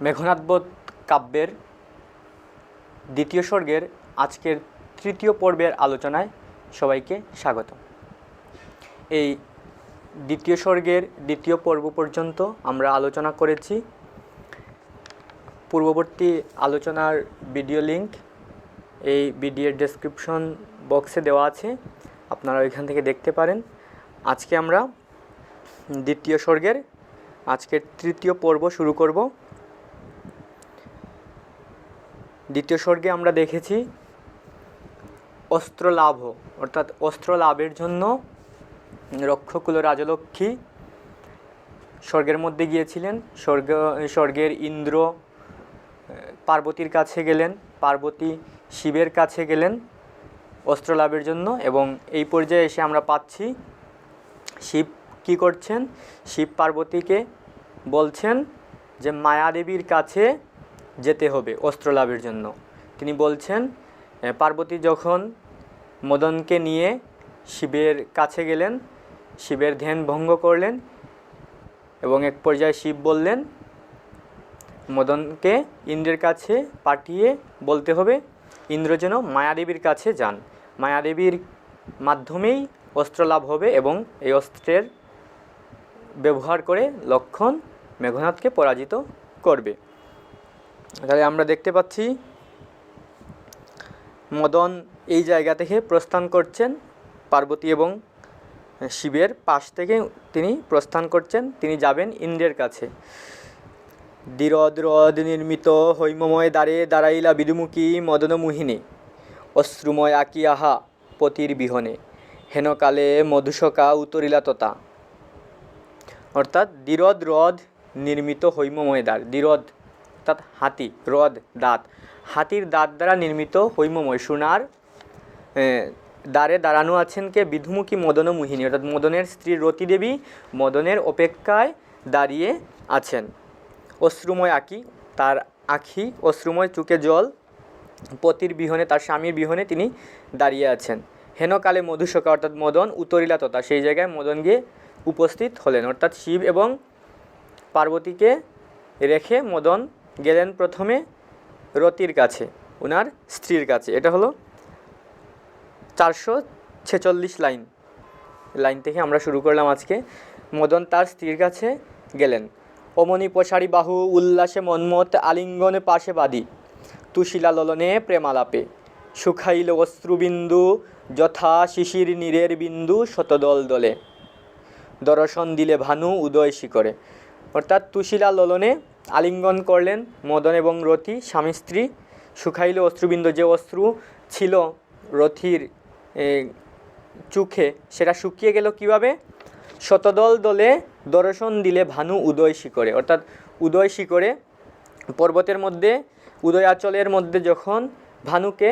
মেঘনাদবধ কাব্যের দ্বিতীয় সর্গের আজকের তৃতীয় পর্বের আলোচনায় সবাইকে স্বাগত। এই দ্বিতীয় সর্গের দ্বিতীয় পর্ব পর্যন্ত আমরা আলোচনা করেছি। পূর্ববর্তী আলোচনার ভিডিও লিংক এই ভিডিওর ডেসক্রিপশন বক্সে দেওয়া আছে, আপনারা ওইখান থেকে দেখতে পারেন। আজকে আমরা দ্বিতীয় সর্গের আজকের তৃতীয় পর্ব শুরু করব। দ্বিতীয় সর্গে আমরা দেখেছি অস্ত্র লাভ, অর্থাৎ অস্ত্র লাভের জন্য রক্ষকুল রাজলক্ষ্মী স্বর্গের মধ্যে গিয়েছিলেন। স্বর্গের ইন্দ্র পার্বতীর কাছে গেলেন, পার্বতী শিবের কাছে গেলেন অস্ত্র লাভের জন্য। এবং এই পর্যায়ে এসে আমরা পাচ্ছি শিব কী করছেন, শিব পার্বতীকে বলছেন যে মায়াদেবীর কাছে যেতে হবে অস্ত্র লাভের জন্য। তিনি বলছেন, পার্বতী যখন মদনকে নিয়ে শিবের কাছে গেলেন, শিবের ধ্যান ভঙ্গ করলেন এবং এক পর্যায়ে শিব বললেন মদনকে ইন্দ্রের কাছে পাঠিয়ে বলতে হবে ইন্দ্র যেন মায়াদেবীর কাছে যান, মায়াদেবীর মাধ্যমেই অস্ত্র লাভ হবে এবং এই অস্ত্রের ব্যবহার করে লক্ষণ মেঘনাদকে পরাজিত করবে। তাহলে আমরা দেখতে পাচ্ছি মদন এই জায়গা থেকে প্রস্থান করছেন, পার্বতী এবং শিবের পাশ থেকে তিনি প্রস্থান করছেন, তিনি যাবেন ইন্দ্রের কাছে। দ্বিরদ রদ নির্মিত হৈমময় দ্বারে দাঁড়াইলা বিদুমুখী মদনমোহিনী, অশ্রুময় আকি আহা পতির বিহনে, হেনকালে মধুসকা উতরিলা ততা। অর্থাৎ দ্বিরদ রদ নির্মিত হৈমময় দ্বার, দ্বিরদ অর্থাৎ হাতি, রদ দাঁত, হাতির দাঁত দ্বারা নির্মিত হৈমময় সোনার দ্বারে দাঁড়ানো আছেন কে? বিধুমুখী মদনমোহিনী, অর্থাৎ মদনের স্ত্রী রতি দেবী মদনের অপেক্ষায় দাঁড়িয়ে আছেন। অশ্রুময় আঁকি, তার আঁখি অশ্রুময়, চোখে জল, পতির বিহনে তার স্বামীর বিহনে তিনি দাঁড়িয়ে আছেন। হেনকালে মধুসকা অর্থাৎ মদন উতরিলা তথা সেই জায়গায় মদন গিয়ে উপস্থিত হলেন। অর্থাৎ শিব এবং পার্বতীকে রেখে মদন গেলেন প্রথমে রতির কাছে, ওনার স্ত্রীর কাছে। এটা হলো 446 লাইন থেকে আমরা শুরু করলাম আজকে। মদন তার স্ত্রীর কাছে গেলেন। অমনি পশারি বাহু উল্লাসে মন্মত আলিঙ্গনে পাশে বাঁধি, তুশিলা ললনে প্রেমালাপে, শুখাইল অশ্রুবিন্দু যথা শিশির নীরের বিন্দু শতদল দলে, দর্শন দিলে ভানু উদয় শিখরে। অর্থাৎ তুশিলা ললনে আলিঙ্গন করলেন মদন এবং রতি স্বামী স্ত্রী। শুখাইল অশ্রুবিন্দু, যে অশ্রু ছিল রথির চোখে সেটা শুকিয়ে গেল কিভাবে? শতদল দলে দর্শন দিলে ভানু উদয় শিখরে। অর্থাৎ উদয় শিখরে পর্বতের মধ্যে উদয়াচলের মধ্যে যখন ভানুকে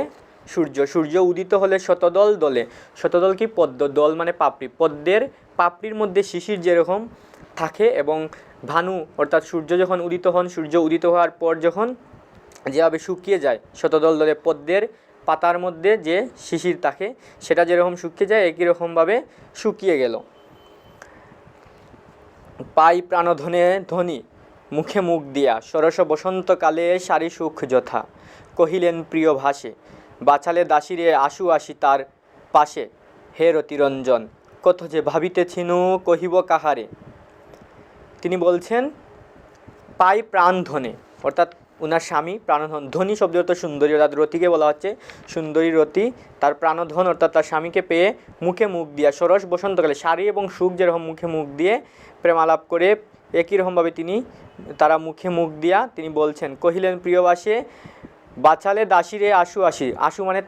সূর্য উদিত হলে শতদল দলে, শতদল কি? পদ্ম, দল মানে পাপড়ি, পদ্মের পাপড়ির মধ্যে শিশির যেরকম থাকে এবং ভানু অর্থাৎ সূর্য যখন উদিত হন, সূর্য উদিত হওয়ার পর যখন যেভাবে শুকিয়ে যায় শতদল দলে পদ্মের পাতার মধ্যে যে শিশির থাকে সেটা যেরকম শুকিয়ে যায় একই রকমভাবে শুকিয়ে গেল। পাই প্রাণধনে ধ্বনি মুখে মুখ দিয়া, সরস বসন্তকালে সারি সুখ যথা, কহিলেন প্রিয় ভাষে বাঁচালে দাসীরে আশু আসি তার পাশে, হে রতিরঞ্জন কত যে ভাবিতেছিনু কহিব কাহারে। তিনি বলছেন পাই প্রাণধনে, অর্থাৎ ওনার স্বামী প্রাণধন, ধনী শব্দ অর্থ সুন্দরী, অর্থাৎ রতিকে বলা হচ্ছে সুন্দরী রতি, তার প্রাণধন অর্থাৎ তার স্বামীকে পেয়ে মুখে মুখ দিয়া, সরস বসন্তকালে শাড়ি এবং সুখ যেরকম মুখে মুখ দিয়ে প্রেমালাপ করে একই রকমভাবে তারা মুখে মুখ দিয়া তিনি বলছেন কহিলেন প্রিয়বাসে বাঁচালে দাসীরে আশু আসি, আশু মানে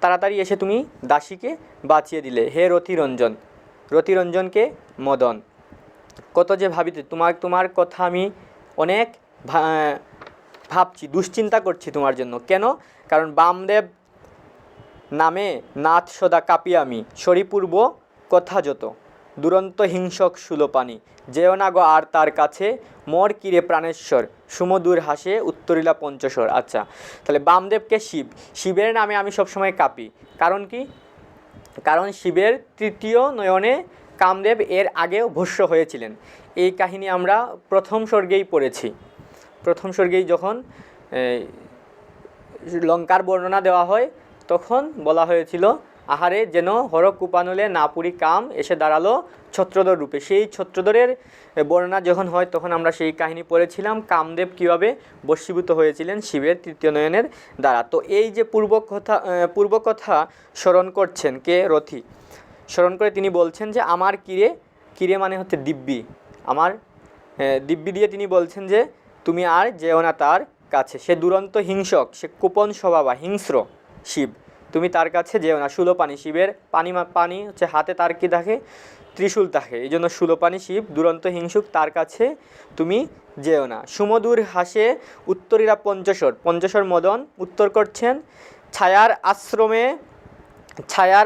তাড়াতাড়ি এসে তুমি দাসীকে বাঁচিয়ে দিলে, হে রতিরঞ্জন, রতিরঞ্জনকে মদন। কত যে ভাবিতে, তোমার কথা আমি অনেক ভাবছি, দুশ্চিন্তা করছি তোমার জন্য। কেন? কারণ বামদেব নামে নাথ সদা কাঁপি আমি, সরিপূর্ব কথা যত, দুরন্ত হিংসক সুলোপানি, যেও না গো আর তার কাছে, মর কিরে প্রাণেশ্বর, সুমধুর হাসে উত্তরিলা পঞ্চস্বর। আচ্ছা, তাহলে বামদেবকে শিবের নামে আমি সবসময় কাঁপি। কারণ কি? কারণ শিবের তৃতীয় নয়নে কামদেব এর আগেও ভস্ম হয়েছিলেন। এই কাহিনী আমরা প্রথম সর্গেই পড়েছি। প্রথম সর্গেই যখন লঙ্কার বর্ণনা দেওয়া হয় তখন বলা হয়েছিল আহারে যেন হর কূপানলে না পুরি কাম এসে দাঁড়ালো ছত্রধর রূপে। সেই ছত্রধরের বর্ণনা যখন হয় তখন আমরা সেই কাহিনী পড়েছিলাম, কামদেব কীভাবে বশীভূত হয়েছিলেন শিবের তৃতীয় নয়নের দ্বারা। তো এই যে পূর্বকথা স্মরণ করছেন কে? রথি স্মরণ করে তিনি বলছেন যে আমার কিরে, কিরে মানে হচ্ছে দিব্যি, আমার দিব্যি দিয়ে তিনি বলছেন যে তুমি আর যেও না তার কাছে, সে দুরন্ত হিংসক, সে কোপন স্বভাবা হিংস্র শিব, তুমি তার কাছে যেও না। শূলপাণি শিবের পানি হচ্ছে হাতে, তার কি থাকে? ত্রিশূল থাকে, এই জন্য শূলপাণি শিব দুরন্ত হিংসুক, তার কাছে তুমি যেও না। সুমধুর হাসে উত্তরীরা পঞ্চশর মদন উত্তর করছেন ছায়ার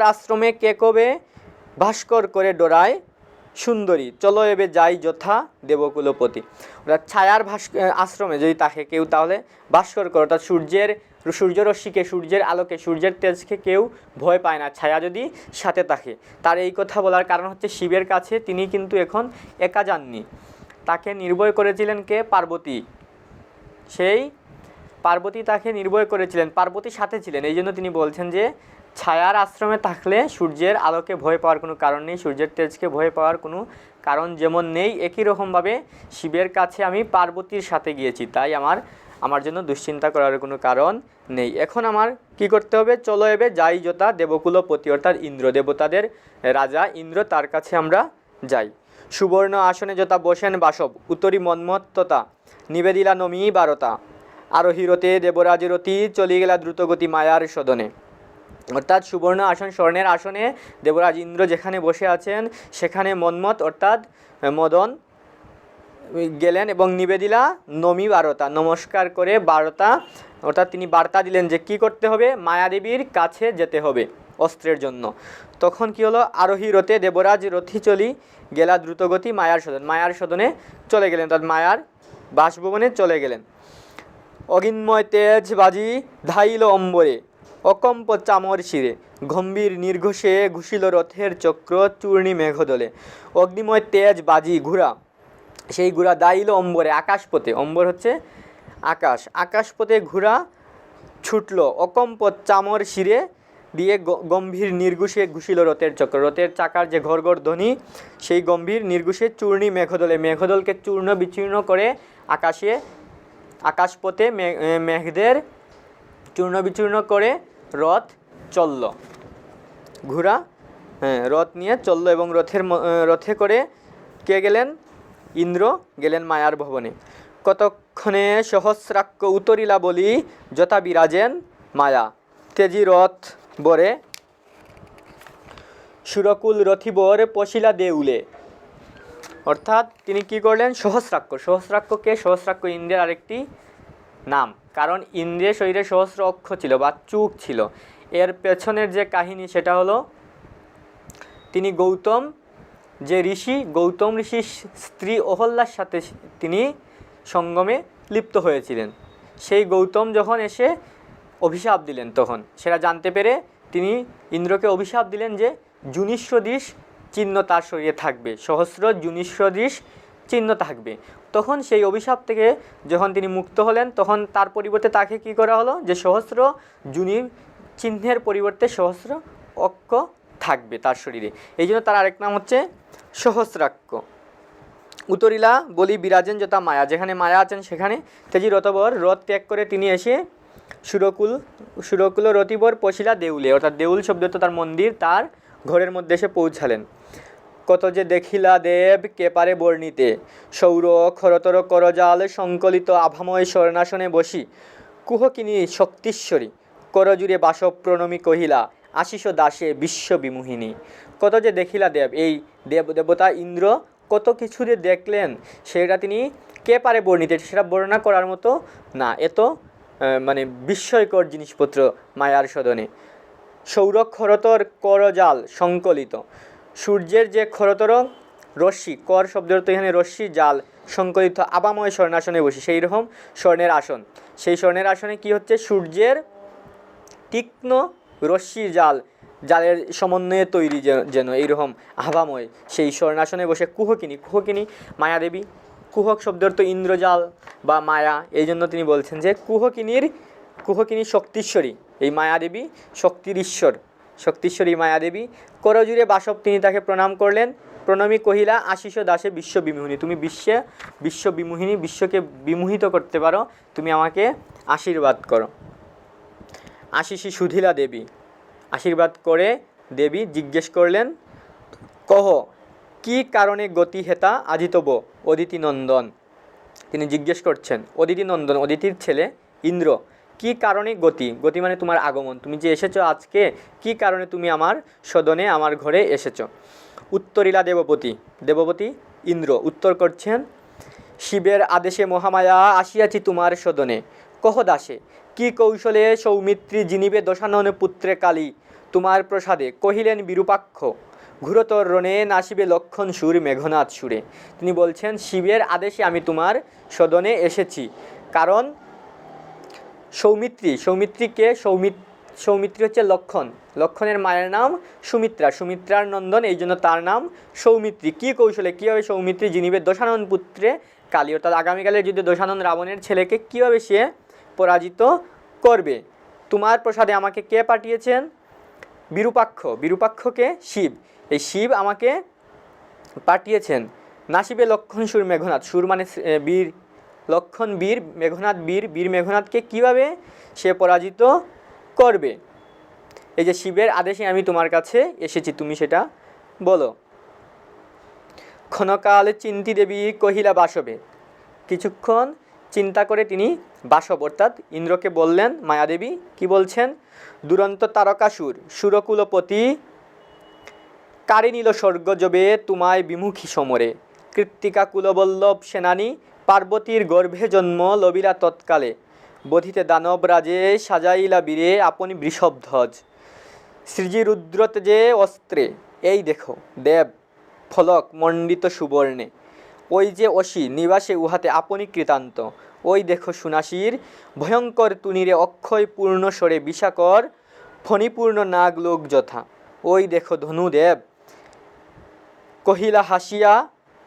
আশ্রমে কে কবে ভাস্কর করে ডোরায় সুন্দরী, চলো এবে যাই যথা দেবকুলপতি। অর্থাৎ ছায়ার আশ্রমে যদি তাকে কেউ তাহলে ভাস্কর করে, অর্থাৎ সূর্যরশ্মিকে, সূর্যের আলোকে, সূর্যের তেজকে কেউ ভয় পায় না ছায়া যদি সাথে থাকে। তার এই কথা বলার কারণ হচ্ছে শিবের কাছে তিনি কিন্তু এখন একা যাননি, তাকে নির্ভয় করেছিলেন কে? পার্বতী। সেই পার্বতী তাকে নির্ভয় করেছিলেন, পার্বতীর সাথে ছিলেন, এই জন্য তিনি বলছেন যে ছায়ার আশ্রমে থাকলে সূর্যের আলোকে ভয় পাওয়ার কোনো কারণ নেই, সূর্যের তেজকে ভয় পাওয়ার কোনো কারণ যেমন নেই, একই রকমভাবে শিবের কাছে আমি পার্বতীর সাথে গিয়েছি, তাই আমার জন্য দুশ্চিন্তা করার কোনো কারণ নেই। এখন আমার কি করতে হবে? চলো এবে যাই যথা দেবকুলপতি, অর্থাৎ ইন্দ্র, দেবতাদের রাজা ইন্দ্র, তার কাছে আমরা যাই। সুবর্ণ আসনে যথা বসেন বাসব, উত্তরী মন্মত্ততা নিবেদিলা নমি বারতা, আরোহী রতে দেবরাজ রতি চলি গেলা দ্রুতগতি মায়ার সদনে। অর্থাৎ সুবর্ণ আসন, স্বর্ণের আসনে দেবরাজ ইন্দ্র যেখানে বসে আছেন সেখানে মন্মথ অর্থাৎ মদন গেলেন এবং নিবেদিলা নমি বারতা, নমস্কার করে বারতা অর্থাৎ তিনি বার্তা দিলেন যে কি করতে হবে? মায়াদেবীর কাছে যেতে হবে অস্ত্রের জন্য। তখন কি হলো? আরোহী রথে দেবরাজ রথি চলি গেলা দ্রুতগতি মায়ার সদনে চলে গেলেন, অর্থাৎ মায়ার বাসভবনে চলে গেলেন। অগিন্ময় তেজ বাজি ধাইল অম্বরে, অকম্প চামর শিরে, গম্ভীর নির্ঘোষে ঘুষিল রথের চক্র চূর্ণী মেঘদলে। অগ্নিময় তেজ বাজি ঘোড়া, সেই ঘোড়া দাইল অম্বরে, আকাশপথে, অম্বর হচ্ছে আকাশ, আকাশপথে ঘোড়া ছুটল, অকম্প চামর শিরে দিয়ে গম্ভীর নির্ঘোষে ঘুষিল রথের চক্র, রথের চাকার যে ঘড়ঘড় ধ্বনি সেই গম্ভীর নির্ঘোষে চূর্ণী মেঘদলে, মেঘদলকে চূর্ণ বিচূর্ণ করে আকাশপথে মেঘদের চূর্ণ বিচূর্ণ করে রথ চলল, ঘোড়া রথ নিয়ে চলল এবং রথে করে কে গেলেন? ইন্দ্র গেলেন মায়ার ভবনে। কতক্ষণে সহস্রাক্ষ উতরিলা বলি যথা বিরাজেন মায়া, তেজি রথ বরে সুরকুল রথিবর পশিলা দেউলে। অর্থাৎ তিনি কি করলেন? সহস্রাক্ষকে, সহস্রাক্ষ ইন্দ্রের আরেকটি নাম, কারণ ইন্দ্রের শরীরে সহস্র অক্ষ ছিল বা চুক ছিল। এর পেছনের যে কাহিনী সেটা হলো তিনি গৌতম ঋষির স্ত্রী অহল্যার সাথে তিনি সঙ্গমে লিপ্ত হয়েছিলেন। সেই গৌতম যখন এসে অভিশাপ দিলেন তখন সেটা জানতে পেরে তিনি ইন্দ্রকে অভিশাপ দিলেন যে জুনিসদৃশ চিহ্ন তার শরীরে থাকবে, সহস্র জুনিসদৃশ চিহ্ন থাকবে। তখন সেই অভিশাপ থেকে যখন তিনি মুক্ত হলেন তখন তার পরিবর্তে তাকে কি করা হলো? যে সহস্র জুনির চিহ্নের পরিবর্তে সহস্র অক্ষ থাকবে তার শরীরে, এই জন্য তার আরেক নাম হচ্ছে সহস্রাক্ষ। উতরিলা বলি বিরাজেন যথা মায়া, যেখানে মায়া আছেন সেখানে তেজি রথবর, রথ ত্যাগ করে তিনি এসে সুরকুল রতিবর পশিলা দেউলে, অর্থাৎ দেউল শব্দ তো তার মন্দির, তার ঘরের মধ্যে এসে পৌঁছালেন। কত যে দেখিলা দেব কে পারে বর্ণিতে, সৌর খরতর করজাল সংকলিত আভাময় স্বর্ণাসনে বসি, কুহকিনী শক্তিশ্বরী করজুড়ে বাসব প্রণমী কহিলা আশিস দাসে বিশ্ববিমোহিনী। কত যে দেখিলা দেব, এই দেবতা ইন্দ্র কত কিছু যে দেখলেন সেটা তিনি কে পারে বর্ণিতে, সেটা বর্ণনা করার মতো না, এত মানে বিস্ময়কর জিনিসপত্র মায়ার সদনে। সৌর খরতর করজাল সংকলিত, সূর্যের যে খরতর রশ্মি, কর শব্দের তো এখানে রশ্মি, জাল সংকলিত আবাময় স্বর্ণাসনে বসি, সেই রকম স্বর্ণের আসন, সেই স্বর্ণের আসনে কি হচ্ছে? সূর্যের তীক্ষ্ণ রশ্মির জালের সমন্বয়ে তৈরি যেন এইরকম আভাময় সেই স্বর্ণাসনে বসে কুহকিনী মায়াদেবী কুহক শব্দের তো ইন্দ্রজাল বা মায়া, এই জন্য তিনি বলছেন যে কুহকিনী শক্তিশ্বরী, এই মায়াদেবী শক্তির ঈশ্বর, শক্তিশ্বরী মায়াদেবী করজুড়ে বাসব, তিনি তাকে প্রণাম করলেন। প্রণমী কহিলা আশিস দাসে বিশ্ববিমোহিনী, তুমি বিশ্ববিমোহিনী, বিশ্বকে বিমোহিত করতে পারো, তুমি আমাকে আশীর্বাদ করো। আশিসী সুধিলা দেবী, আশীর্বাদ করে দেবী জিজ্ঞেস করলেন, কহ কি কারণে গতি হেতা আজিতব অদিতি নন্দন। তিনি জিজ্ঞেস করছেন অদিতি নন্দন, অদিতির ছেলে ইন্দ্র, কি কারণে গতি, গতি মানে তোমার আগমন, তুমি যে এসেছো আজকে, কি কারণে তুমি আমার সদনে আমার ঘরে এসেছো। উত্তরিলা দেবপতি, দেবপতি ইন্দ্র উত্তর করছেন, শিবের আদেশে মহামায়া আসিয়াছি তোমার সদনে, কহ দাসে কি কৌশলে সৌমিত্রী জিনিবে দশানন পুত্রে কালী, তোমার প্রসাদে কহিলেন বিরূপাক্ষ, ঘুরতর রণে নাসিবে লক্ষণ সুর মেঘনাথ সুরে। তিনি বলছেন শিবের আদেশে আমি তোমার সদনে এসেছি, কারণ সৌমিত্রীকে সৌমিত্রী হচ্ছে লক্ষণ, লক্ষণের মায়ের নাম সুমিত্রা, সুমিত্রার নন্দন, এই জন্য তার নাম সৌমিত্রী। কী কৌশলে, কীভাবে সৌমিত্রী জিনিবে দশানন পুত্রে কালী, অর্থাৎ আগামীকালের যুদ্ধে দশানন রাবণের ছেলেকে কীভাবে সে পরাজিত করবে। তোমার প্রসাদে আমাকে কে পাঠিয়েছেন, বিরূপাক্ষ, বিরূপাক্ষকে শিব, এই শিব আমাকে পাঠিয়েছেন। নাসিবে লক্ষণ সুর মেঘনাথ, সুর মানে বীর, লক্ষণ বীর, মেঘনাথ বীর, বীর মেঘনাথকে কীভাবে সে পরাজিত করবে। এই যে শিবের আদেশে আমি তোমার কাছে এসেছি, তুমি সেটা বলো। ক্ষণকাল চিন্তি দেবী কহিলা বাসবে, কিছুক্ষণ চিন্তা করে তিনি বাসব অর্থাৎ ইন্দ্রকে বললেন, মায়াদেবী কি বলছেন, দুরন্ত তারকাসুর সুরকুলপতি কারি নিল স্বর্গ যবে তোমায় বিমুখী সমরে, কৃত্তিকা কুলবল্লভ সেনানী পার্বতীর গর্ভে জন্ম লবিলা তৎকালে, বধিতে দানব রাজে সাজাইলা বীরে আপনি বৃষভধ্বজ, সৃজি রুদ্রতেজে অস্ত্রে, এই দেখো দেব ফলক মণ্ডিত সুবর্ণে, ওই যে অসি নিবাসে উহাতে আপনি কৃতান্ত, ওই দেখো সুনাসির ভয়ঙ্কর তুনিরে অক্ষয় পূর্ণ স্বরে বিষাকর ফণিপূর্ণ নাগলোক যথা, ওই দেখো ধনুদেব কহিলা হাসিয়া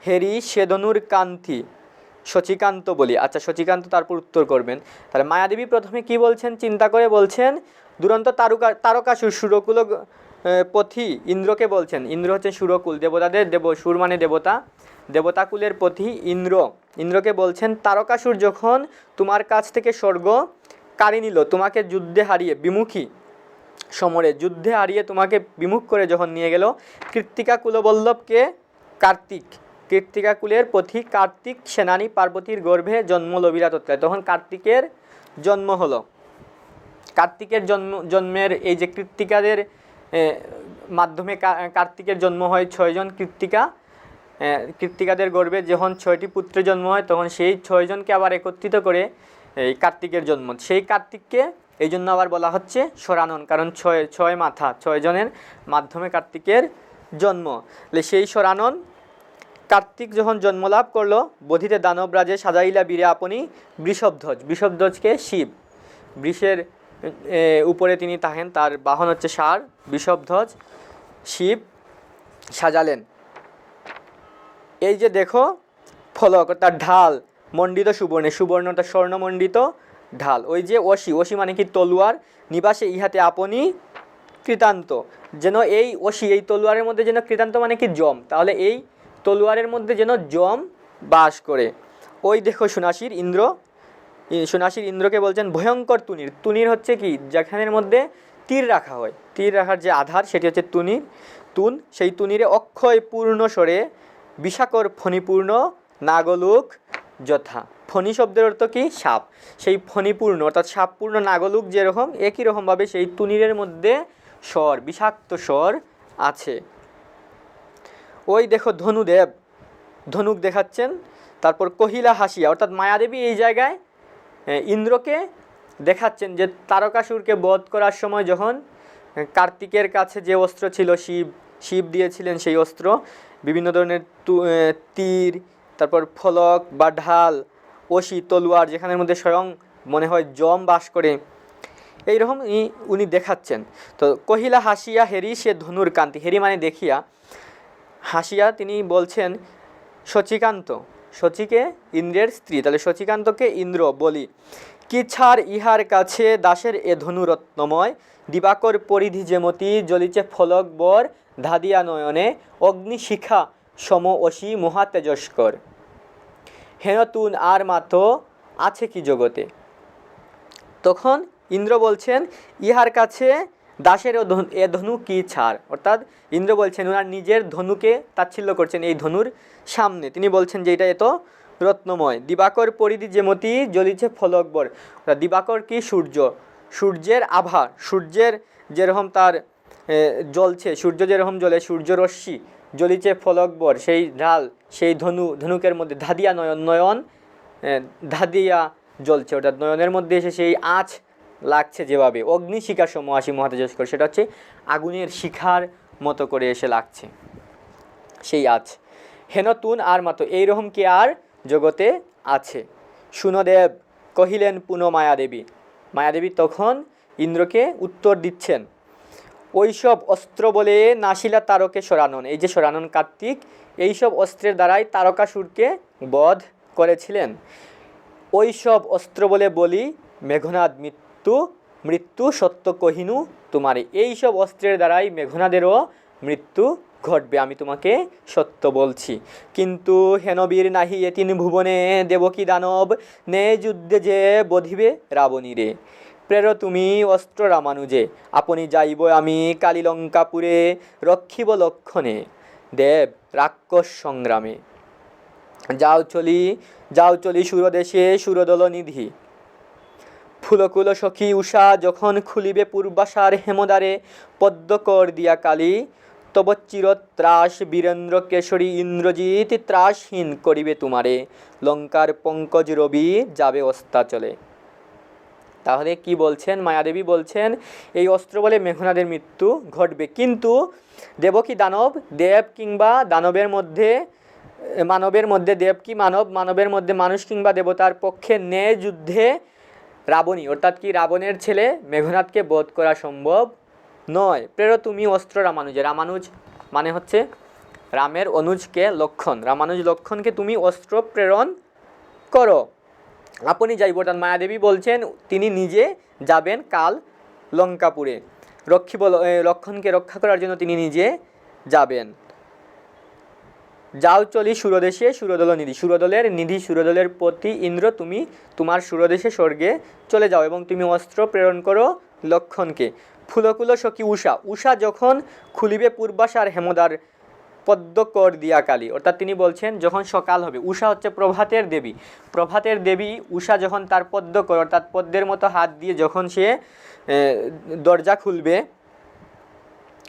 হেরি সে ধনুর কান্তি শচীকান্ত বলি। আচ্ছা, শচীকান্ত তারপর উত্তর করবেন। তাহলে মায়াদেবী প্রথমে কি বলছেন, চিন্তা করে বলছেন, দুরন্ত তারকাসুর সুরকুল পথি ইন্দ্রকে বলছেন, ইন্দ্র হচ্ছেন সুরকুল, দেবতাদের সুর মানে দেবতা, দেবতাকুলের পথি ইন্দ্র, ইন্দ্রকে বলছেন তারকাসুর যখন তোমার কাছ থেকে স্বর্গ কাড়ি নিল, তোমাকে যুদ্ধে হারিয়ে বিমুখী সমরে যুদ্ধে হারিয়ে তোমাকে বিমুখ করে যখন নিয়ে গেল, কৃত্তিকা কুলবল্লভকে কার্তিক, কৃত্তিকা কুলের পথি কার্তিক সেনানী পার্বতীর গর্ভে জন্ম লবিলা তৎকালে, তখন কার্তিকের জন্ম হলো। কার্তিকের জন্মের এই যে কৃত্তিকাদের মাধ্যমে কার্তিকের জন্ম হয় 6 জন কৃত্তিকা, কৃত্তিকাদের গর্ভে যখন 6টি পুত্রের জন্ম হয় তখন সেই 6 জনকে আবার একত্রিত করে এই কার্তিকের জন্ম, সেই কার্তিককে এই জন্য আবার বলা হচ্ছে সরানন, কারণ 6 মাথা, 6 জনের মাধ্যমে কার্তিকের জন্ম। সেই সরানন কার্তিক যখন জন্মলাভ করলো, বধিতে দানবরাজে সাজাইলা বীরে আপনি বৃষভধ্বজ, বৃষভধ্বজকে শিব, বৃষের উপরে তিনি থাকেন, তার বাহন হচ্ছে ষাঁড়, বৃষভধ্বজ শিব সাজালেন। এই যে দেখো ফলক তার ঢাল মণ্ডিত সুবর্ণে, সুবর্ণটা স্বর্ণমণ্ডিত ঢাল, ওই যে অসি, অসি মানে কি তলোয়ার, নিবাসে ইহাতে আপনি কৃতান্ত, যেন এই অসি এই তলোয়ারের মধ্যে যেন কৃতান্ত মানে কি জম, তাহলে এই তলোয়ারের মধ্যে যেন জম বাস করে। ওই দেখো সুনাসির ইন্দ্র, সুনাসির ইন্দ্রকে বলছেন ভয়ঙ্কর তুনির, তুনির হচ্ছে কি যেখানের মধ্যে তীর রাখা হয়, তীর রাখার যে আধার সেটি হচ্ছে তুনির, তুন, সেই তুনিরে অক্ষয় পূর্ণ স্বরে বিষাকর ফণিপূর্ণ নাগলোক যথা, ফণি শব্দের অর্থ কি সাপ, সেই ফণিপূর্ণ অর্থাৎ সাপপূর্ণ নাগলোক যেরকম, একই রকমভাবে সেই তুনিরের মধ্যে স্বর, বিষাক্ত স্বর আছে। ওই দেখো ধনুদেব, ধনুক দেখাচ্ছেন। তারপর কহিলা হাসিয়া, অর্থাৎ মায়াদেবী এই জায়গায় ইন্দ্রকে দেখাচ্ছেন যে তারকাসুরকে বধ করার সময় যখন কার্তিকের কাছে যে অস্ত্র ছিল, শিব দিয়েছিলেন সেই অস্ত্র, বিভিন্ন ধরনের তীর, তারপর ফলক বা ঢাল, অসি তলোয়ার, যেখানের মধ্যে স্বয়ং মনে হয় জম বাস করে, এইরকম উনি দেখাচ্ছেন। তো কহিলা হাসিয়া হেরি সে ধনুর কান্তি, হেরি মানে দেখিয়া, হাসিয়া তিনি বলছেন শচীকান্ত, শচীকে ইন্দ্রের স্ত্রী, তাহলে শচীকান্তকে ইন্দ্র বলি, কি ছাড় ইহার কাছে দাসের এ ধনুরত্নময়, দিবাকর পরিধি যেমতি জ্বলিছে ফলক বর, ধাদিয়া নয়নে অগ্নিশিখা সম অসি মহা তেজস্কর, হেন তুন আর মাতো আছে কি জগতে। তখন ইন্দ্র বলছেন ইহার কাছে দাসের এ ধনু কি ছাড়, অর্থাৎ ইন্দ্র বলছেন ওনার নিজের ধনুকে তাচ্ছিল্য করছেন এই ধনুর সামনে, তিনি বলছেন যে এটা এত রত্নময়, দিবাকর পরিধি যেমতি জ্বলিছে ফলকবর, দিবাকর কি সূর্য, সূর্যের আভা, সূর্যের যেরকম তার জ্বলছে, সূর্য যেরকম জ্বলে, সূর্যরশ্মি জ্বলিছে ফলকবর, সেই ঢাল, সেই ধনুকের মধ্যে ধাদিয়া নয়ন, নয়ন ধাদিয়া জ্বলছে, অর্থাৎ নয়নের মধ্যে এসে সেই আঁচ লাগছে যেভাবে, অগ্নিশিখা সম আসি মহাতেজস্কর, সেটা হচ্ছে আগুনের শিখার মতো করে এসে লাগছে সেই আঁচ, হেন তুন আর মাতো এইরকম কি আর জগতে আছে। শুনদেব কহিলেন পুনঃ মায়াদেবী, মায়াদেবী তখন ইন্দ্রকে উত্তর দিচ্ছেন, ওইসব অস্ত্র বলে নাশিলা তারকে সরানন, এই যে সরানন কার্তিক এইসব অস্ত্রের দ্বারাই তারকাসুরকে বধ করেছিলেন, ওইসব অস্ত্র বলে বলি মেঘনাদ মৃত্যু সত্য কহিনু তোমারে, এইসব অস্ত্রের দ্বারাই মেঘনাদেরও মৃত্যু ঘটবে, আমি তোমাকে সত্য বলছি। কিন্তু হেনবীর নাহি এ তিন ভুবনে, দেবকী দানব নে যুদ্ধে যে বধিবে রাবণীরে, প্রের তুমি অস্ত্র রামানুজে, আপনি যাইব আমি কালীলঙ্কাপুরে, রক্ষিব লক্ষণে দেব রাক্ষস সংগ্রামে, যাও চলি সুরদেশে সুরদল নিধি, ফুলকুল সখী উষা যখন খুলিবে পূর্বাশার হেমদারে, পদ্মকর দিয়া কালী তব চিরত্রাস, বীরেন্দ্র কেশরী ইন্দ্রজিৎ ত্রাসহীন করিবে তোমারে, লঙ্কার পঙ্কজ রবি যাবে অস্তাচলে। তাহলে কি বলছেন, মায়াদেবী বলছেন এই অস্ত্র বলে মেঘনাদের মৃত্যু ঘটবে, কিন্তু দেবকী দানব, দেব কিংবা দানবের মধ্যে, মানবের মধ্যে দেব কি মানব, মানবের মধ্যে মানুষ কিংবা দেবতার পক্ষে ন্যায় যুদ্ধে রাবণী, অর্থাৎ কি রাবণের ছেলে মেঘনাদকে বধ করা সম্ভব নয়। প্রের তুমি অস্ত্র রামানুজে, রামানুজ মানে হচ্ছে রামের অনুজকে লক্ষণ, রামানুজ লক্ষণকে তুমি অস্ত্র প্রেরণ করো, আপনি যাইব, অর্থাৎ মায়াদেবী বলছেন তিনি নিজে যাবেন কাল লঙ্কাপুরে, লক্ষণকে রক্ষা করার জন্য তিনি নিজে যাবেন। যাও চলি সুরদেশে সুরদল নিধি, সুরদলের নিধি, সুরদলের পতি ইন্দ্র তুমি তোমার সুরদেশে স্বর্গে চলে যাও এবং তুমি অস্ত্র প্রেরণ করো লক্ষণকে। ফুলকুল সখী উষা, উষা যখন খুলিবে পূর্বাশার হেমদার, পদ্মকর দিয়া কালী, অর্থাৎ তিনি বলছেন যখন সকাল হবে, উষা হচ্ছে প্রভাতের দেবী, প্রভাতের দেবী উষা যখন তার পদ্মকর অর্থাৎ পদ্মের মতো হাত দিয়ে যখন সে দরজা খুলবে,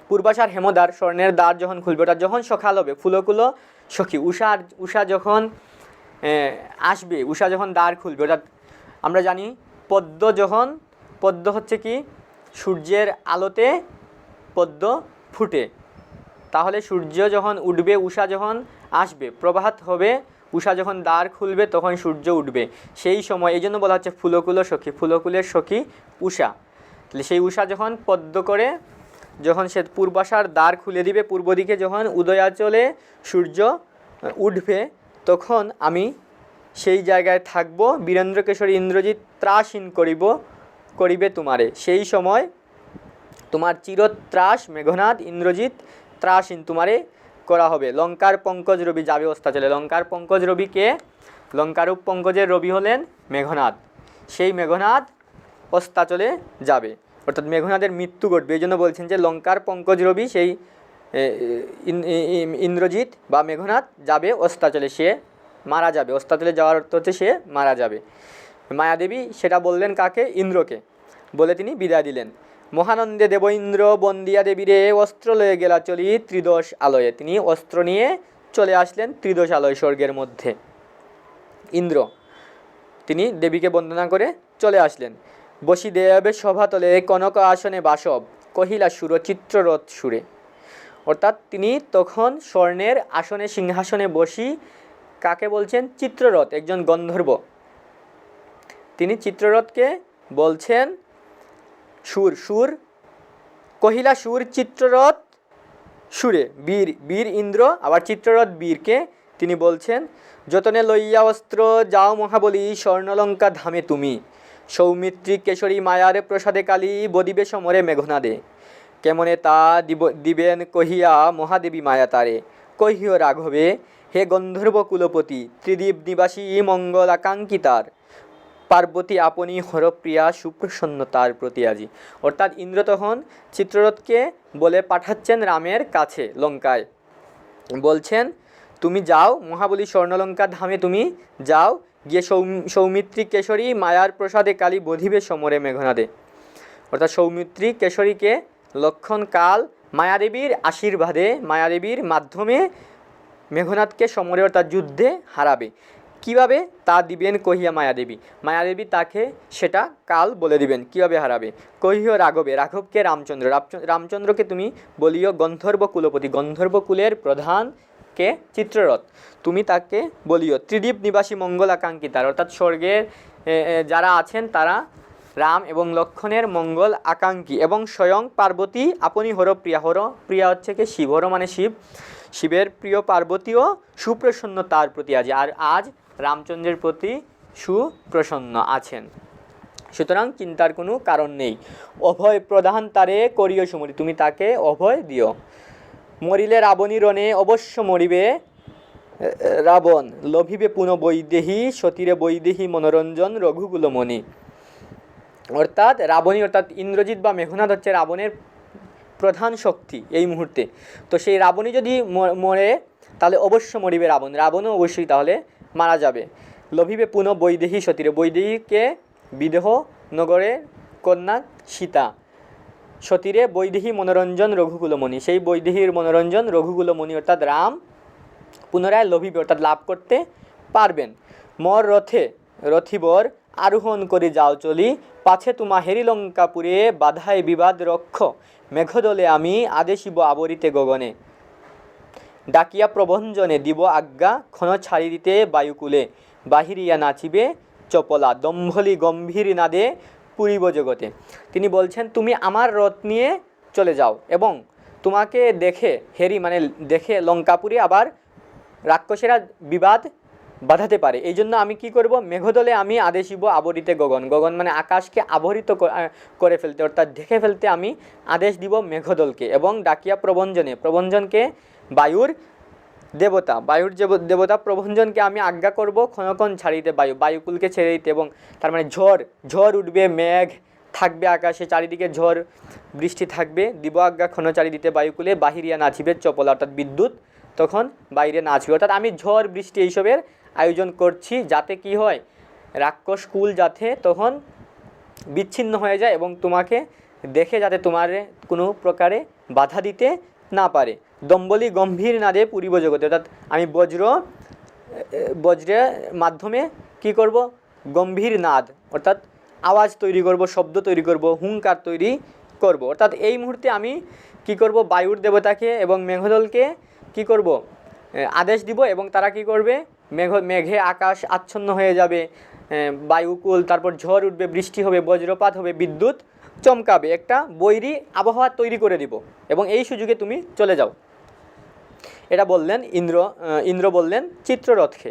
পূর্বাশার হেমদার স্বর্ণের দ্বার যখন খুলবে, ওটা যখন সকাল হবে, ফুলকুল সখী উষা যখন আসবে, উষা যখন দ্বার খুলবে, অর্থাৎ আমরা জানি পদ্ম হচ্ছে কি সূর্যের আলোতে পদ্ম ফুটে, তাহলে সূর্য যখন উঠবে, উষা যখন আসবে, প্রভাত হবে, উষা যখন দ্বার খুলবে তখন সূর্য উঠবে, সেই সময় এই জন্য বলা হচ্ছে ফুলকুল সখী, ফুলকুলের সখী উষা। তাহলে সেই উষা যখন পদ্ম করে যখন সে পূর্বাশার দ্বার খুলে দিবে, পূর্ব দিকে যখন উদয়াচলে সূর্য উঠবে, তখন আমি সেই জায়গায় থাকব, বীরেন্দ্রকেশরী ইন্দ্রজিৎ ত্রাসহীন করিবে তোমারে, সেই সময় তোমার চিরত্রাস মেঘনাদ ইন্দ্রজিৎ ত্রাসহীন তোমারে করা হবে। লঙ্কার পঙ্কজ রবি যাবে অস্তাচলে, লঙ্কার পঙ্কজ রবি কে, লঙ্কারূপ পঙ্কজের রবি হলেন মেঘনাদ, সেই মেঘনাদ অস্তাচলে যাবে, অর্থাৎ মেঘনাদের মৃত্যু ঘটবে, এই জন্য বলছেন যে লঙ্কার পঙ্কজ রবি সেই ইন্দ্রজিৎ বা মেঘনাদ যাবে অস্তাচলে, সে মারা যাবে, অস্তাচলে যাওয়ার অর্থ হচ্ছে সে মারা যাবে। মায়াদেবী সেটা বললেন কাকে, ইন্দ্রকে, বলে তিনি বিদায় দিলেন। মহানন্দে দেব ইন্দ্র বন্দিয়া দেবীরে, অস্ত্র লয়ে গেলা চলি ত্রিদশ আলয়ে, তিনি অস্ত্র নিয়ে চলে আসলেন ত্রিদশ আলয় স্বর্গের মধ্যে। ইন্দ্র তিনি দেবীকে বন্দনা করে চলে আসলেন। বসিদেব সভাতলে কনক আসনে বাসব, কহিলা সুর চিত্ররথ সুরে, অর্থাৎ তিনি তখন স্বর্ণের আসনে সিংহাসনে বসি, কাকে বলছেন, চিত্ররথ একজন গন্ধর্ব, তিনি চিত্ররথকে বলছেন সুর কহিলা সুর চিত্ররথ সুরে, বীর ইন্দ্র, আবার চিত্ররথ বীরকে তিনি বলছেন, যতনে লইয়া অস্ত্র যাও মহাবলী স্বর্ণলঙ্কা ধামে তুমি, সৌমিত্রী কেশরী মায়ার প্রসাদে কালী বদিবে সমরে মেঘনাদে, কেমনে তা দিবেন কহিয়া মহাদেবী মায়া তারে, কহিও রাঘবে হে গন্ধর্ব কুলপতি, ত্রিদীপ নিবাসী মঙ্গল আকাঙ্ক্ষিতার, পার্বতী আপনি হরপ্রিয়া সুপ্রসন্ন তার প্রতি আজি। অর্থাৎ ইন্দ্র তখন চিত্ররথকে বলে পাঠাচ্ছেন রামের কাছে লঙ্কায়, বলছেন তুমি যাও মহাবলী স্বর্ণলঙ্কা ধামে তুমি যাও, গিয়ে সৌমিত্রী কেশরী মায়ার প্রসাদে কালী বধিবে সমরে মেঘনাদে। অর্থাৎ সৌমিত্রী কেশরীকে লক্ষণ কাল মায়াদেবীর আশীর্বাদে, মায়াদেবীর মাধ্যমে মেঘনাদকে সমরে অর্থাৎ যুদ্ধে হারাবে। কিভাবে তা দিবেন কহিয়া মায়াদেবী, মায়াদেবী তাকে সেটা কাল বলে দিবেন কিভাবে হারাবে। কহিও রাঘবে, রাঘবকে রামচন্দ্র, রামচন্দ্রকে তুমি বলিও গন্ধর্ব কুলপতি, গন্ধর্ব কুলের প্রধানকে চিত্ররথ, তুমি তাকে বলিও ত্রিদীপ নিবাসী মঙ্গল আকাঙ্ক্ষিতার, অর্থাৎ স্বর্গের যারা আছেন তারা রাম এবং লক্ষণের মঙ্গল আকাঙ্ক্ষী, এবং স্বয়ং পার্বতী আপনি হরপ্রিয়া, হরপ্রিয়া হচ্ছে কি শিব, হর মানে শিব, শিবের প্রিয় পার্বতীও সুপ্রসন্ন তার প্রতি আজ, আর আজ রামচন্দ্রের প্রতি সুপ্রসন্ন আছেন, সুতরাং চিন্তার কোনো কারণ নেই। অভয় প্রদান তারে করিও সুমরি, তুমি তাকে অভয় দিও। মরিলে রাবণী রণে অবশ্য মরিবে রাবণ, লভিবে পুনঃ বৈদেহী সতীরে বৈদেহী মনোরঞ্জন রঘুকুলমণি। অর্থাৎ রাবণী অর্থাৎ ইন্দ্রজিৎ বা মেঘনাদ হচ্ছে রাবণের প্রধান শক্তি এই মুহূর্তে, তো সেই রাবণী যদি মরে তাহলে অবশ্য মরিবে রাবণ, রাবণও অবশ্যই তাহলে মারা যাবে। লভিবে পুনঃ বৈদেহী সতীরে, বৈদেহীকে বিদেহ নগরের কন্যা সীতা, সতীরে বৈদেহী মনোরঞ্জন রঘুকুলমণি, সেই বৈদেহীর মনোরঞ্জন রঘুকুলমণি অর্থাৎ রাম পুনরায় লভিবে অর্থাৎ লাভ করতে পারবেন। মর রথে রথিবর আরোহণ করে যাও চলি, পাছে তোমা হেরি লঙ্কাপুরে বাধায় বিবাদ রক্ষ, মেঘদলে আমি আদেশিব আবরিতে গগনে, ডাকিয়া প্রভঞ্জনে দিব আজ্ঞা ক্ষণ ছাড়ি দিতে বায়ুকুলে, বাহিরিয়া নাচিবে চপলা দম্ভলি গম্ভীর নাদে পুরিব জগতে। তিনি বলছেন তুমি আমার রথ নিয়ে চলে যাও এবং তোমাকে দেখে হেরি মানে দেখে লঙ্কাপুরে আবার রাক্ষসেরা বিবাদ বাধাতে পারে, এই জন্য আমি কি করব, মেঘদলে আমি আদেশিব আবরিতে গগন, গগন মানে আকাশকে আবরিত করে ফেলতে অর্থাৎ ঢেকে ফেলতে আমি আদেশ দিব মেঘদলকে, এবং ডাকিয়া প্রভঞ্জনে, প্রভঞ্জনকে বায়ুর দেবতা, বায়ুর দেবতা প্রভঞ্জনকে আমি আজ্ঞা করব ক্ষণক্ষণ ছাড়িতে বায়ুকুলকে ছেড়ে দিতে, এবং তার মানে ঝড় উঠবে, মেঘ থাকবে আকাশে, চারিদিকে ঝড় বৃষ্টি থাকবে, দিব আজ্ঞা ক্ষণ ছাড়ি দিতে বায়ুকুলে, বাহিরিয়া নাচিবে চপলা অর্থাৎ বিদ্যুৎ তখন বাইরে নাচবে, অর্থাৎ আমি ঝড় বৃষ্টি এইসবের আয়োজন করছি যাতে কি হয়, রাক্ষস কুল যাতে তখন বিচ্ছিন্ন হয়ে যায় এবং তোমাকে দেখে যাতে তোমার কোনো প্রকারে বাধা দিতে না পারে। দম্বলি গম্ভীর নাদে পুরিব জগতে, অর্থাৎ আমি বজ্রের মাধ্যমে কি করব, গম্ভীর নাদ অর্থাৎ আওয়াজ তৈরি করব, শব্দ তৈরি করব, হুঙ্কার তৈরি করব, অর্থাৎ এই মুহূর্তে আমি কি করব, বায়ুর দেবতাকে এবং মেঘদলকে কি করব, আদেশ দিব, এবং তারা কি করবে, মেঘে আকাশ আচ্ছন্ন হয়ে যাবে, বায়ুকুল, তারপর ঝড় উঠবে, বৃষ্টি হবে, বজ্রপাত হবে, বিদ্যুৎ চমকাবে, একটা বৈরী আবহাওয়া তৈরি করে দিব, এবং এই সুযোগে তুমি চলে যাও। এটা বললেন ইন্দ্র বললেন চিত্ররথকে।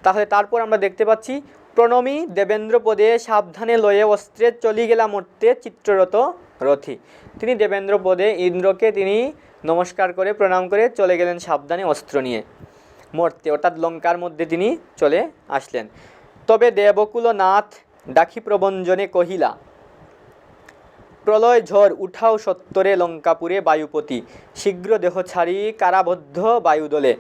তাহলে তারপর আমরা দেখতে পাচ্ছি প্রণমী দেবেন্দ্র পদে সাবধানে লয়ে অস্ত্রে চলি গেলা মরতে চিত্ররথ রথী, তিনি দেবেন্দ্র পদে ইন্দ্রকে তিনি নমস্কার করে প্রণাম করে চলে গেলেন সাবধানে অস্ত্র নিয়ে মরতে, অর্থাৎ লঙ্কার মধ্যে তিনি চলে আসলেন। তবে দেবকুলনাথ ডাকি প্রবঞ্জনে কহিলা, প্রলয় ঝড় উঠাও সত্তরে লঙ্কাপুরে বায়ুপতি, শীঘ্র দেহ ছাড়ি কারাবদ্ধ বায়ুদলে,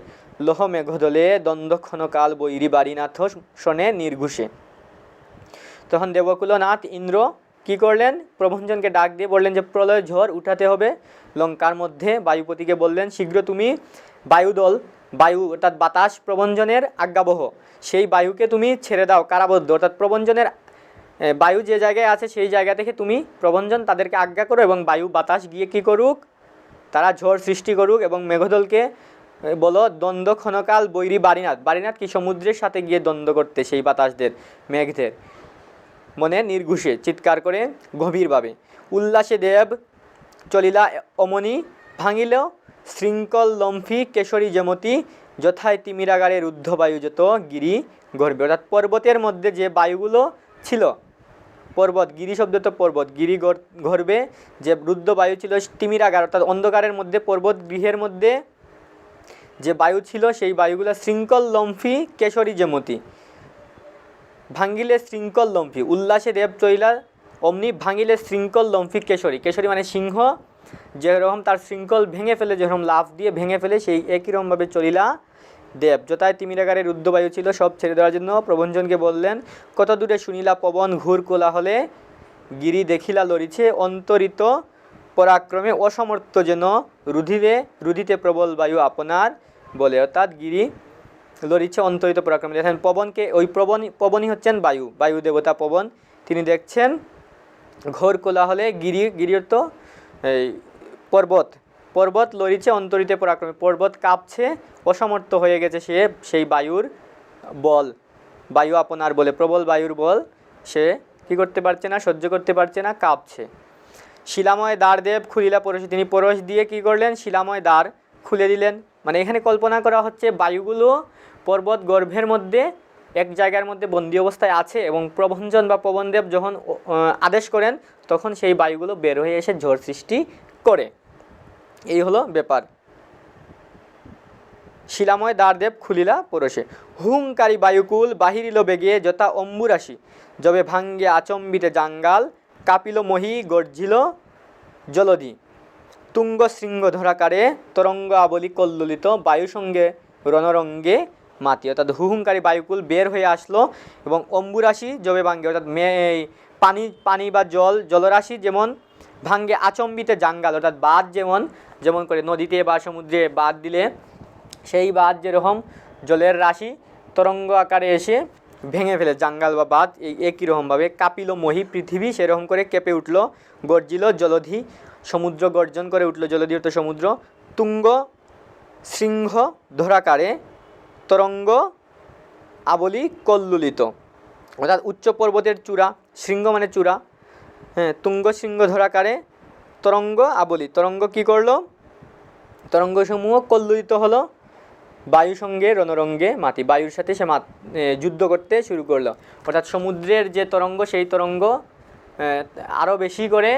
লোহ মেঘদলে দ্বন্দ্ব ক্ষণকাল বৈরী বারীনাথ শোনে নির্ঘুষে। তখন দেবকুলনাথ ইন্দ্র কি করলেন, প্রভঞ্জনকে ডাক দিয়ে বললেন যে প্রলয় ঝড় উঠাতে হবে লঙ্কার মধ্যে, বায়ুপতিকে বললেন শীঘ্র তুমি বায়ু অর্থাৎ বাতাস প্রভঞ্জনের আজ্ঞাবহ, সেই বায়ুকে তুমি ছেড়ে দাও কারাবদ্ধ, অর্থাৎ প্রভঞ্জনের বায়ু যে জায়গায় আছে সেই জায়গা থেকে তুমি প্রভঞ্জন তাদেরকে আজ্ঞা করো, এবং বায়ু বাতাস গিয়ে কী করুক, তারা ঝড় সৃষ্টি করুক, এবং মেঘদলকে বলো দ্বন্দ্ব ক্ষণকাল বৈরী বারীনাথ কি সমুদ্রের সাথে গিয়ে দ্বন্দ্ব করতে সেই বাতাসদের মেঘদের মনে নির্ঘুষে চিৎকার করে গভীরভাবে। উল্লাসে দেব চলিলা অমনি, ভাঙিল শৃঙ্খল লম্ফি কেশরী যেমতি, যথায় তিমিরাগারে রুদ্ধ বায়ু যত গিরি গর্বে। অর্থাৎ পর্বতের মধ্যে যে বায়ুগুলো ছিল, পর্বত, গিরি শব্দ তো পর্বত, গিরি গর্বে যে রুদ্ধ বায়ু ছিল, তিমিরাগার অর্থাৎ অন্ধকারের মধ্যে, পর্বত গৃহের মধ্যে যে বায়ু ছিল, সেই বায়ুগুলো শৃঙ্খল লম্ফি কেশরী যেমতি, ভাঙ্গিলে শৃঙ্খল লম্ফি, উল্লাসে দেব চইলা অমনি ভাঙিলে শৃঙ্খল লম্ফি কেশরী। কেশরী মানে সিংহ, যেরকম তার শৃঙ্খল ভেঙে ফেলে, যেরকম লাফ দিয়ে ভেঙে ফেলে, সেই একই রকমভাবে চলিলা দেব। যথায় তিমিরাগারে রুদ্ধবায়ু ছিল, সব ছেড়ে দেওয়ার জন্য প্রভঞ্জনকে বললেন, কত দূরে শুনিলা পবন ঘুর কোলাহলে, গিরি দেখিলা লড়িছে অন্তরিত পরাক্রমে, অসমর্থ যেন রুধিতে প্রবল বায়ু আপনার বলে। অর্থাৎ গিরি লড়িছে অন্তরিত পরাক্রমে। দেখেন পবনকে, ওই পবনই হচ্ছেন বায়ু, বায়ু দেবতা পবন। তিনি দেখছেন ঘোর কোলাহলে, গিরি তো এই পর্বত লড়িছে অন্তরিতে পরাক্রমে, পর্বত কাঁপছে, অসমর্থ হয়ে গেছে সে, সেই বায়ুর বল, বায়ু আপনার বলে, প্রবল বায়ুর বল সে কী করতে পারছে না, সহ্য করতে পারছে না, কাঁপছে। শিলাময় দ্বার দেব খুলিলা পরশ, তিনি পরশ দিয়ে কী করলেন, শিলাময় দ্বার খুলে দিলেন। মানে এখানে কল্পনা করা হচ্ছে বায়ুগুলো পর্বত গর্ভের মধ্যে এক জায়গার মধ্যে বন্দি অবস্থায় আছে, এবং প্রভঞ্জন বা পবনদেব যখন আদেশ করেন তখন সেই বায়ুগুলো বের হয়ে এসে ঝড় সৃষ্টি করে। এই হলো ব্যাপার। শিলাময় দ্বারদেব খুলিলা পরশে, হুঙ্কারী বায়ুকুল বাহিরিল বেগে, যথা অম্বুরাশি যবে ভাঙ্গে আচম্বিতে জাঙ্গাল, কাপিল মহি গর্জিল জলধি, তুঙ্গ শৃঙ্গ ধরাকারে তরঙ্গ আবলি কল্লোলিত, বায়ু সঙ্গে রণরঙ্গে মাতি। অর্থাৎ হুহুঙ্কারী বায়ুকুল বের হয়ে আসলো, এবং অম্বুরাশি যবে ভাঙ্গে, অর্থাৎ পানি বা জলরাশি যেমন ভাঙ্গে আচম্বিতে জাঙ্গাল, অর্থাৎ বাঁধ যেমন করে নদীতে বা সমুদ্রে বাঁধ দিলে সেই বাঁধ যেরকম জলের রাশি তরঙ্গ আকারে এসে ভেঙে ফেলে, জাঙ্গাল বা বাঁধ, এই একই রকমভাবে কাপিল মহি পৃথিবী সেরকম করে কেঁপে উঠল, গর্জিল জলধি, সমুদ্র গর্জন করে উঠল, জলধি তো সমুদ্র, তুঙ্গ শৃঙ্গ ধরাকারে তরঙ্গ আবলি কল্লোলিত, অর্থাৎ উচ্চ পর্বতের চূড়া, শৃঙ্গ মানে চূড়া, হ্যাঁ, তুঙ্গ শৃঙ্গ ধরাকারে তরঙ্গ আবলি, তরঙ্গ কী করলো, তরঙ্গসমূহ কল্লোলিত হলো, বায়ু সঙ্গে রণরঙ্গে মাতি, বায়ুর সাথে সে যুদ্ধ করতে শুরু করলো। অর্থাৎ সমুদ্রের যে তরঙ্গ, সেই তরঙ্গ আরও বেশি করে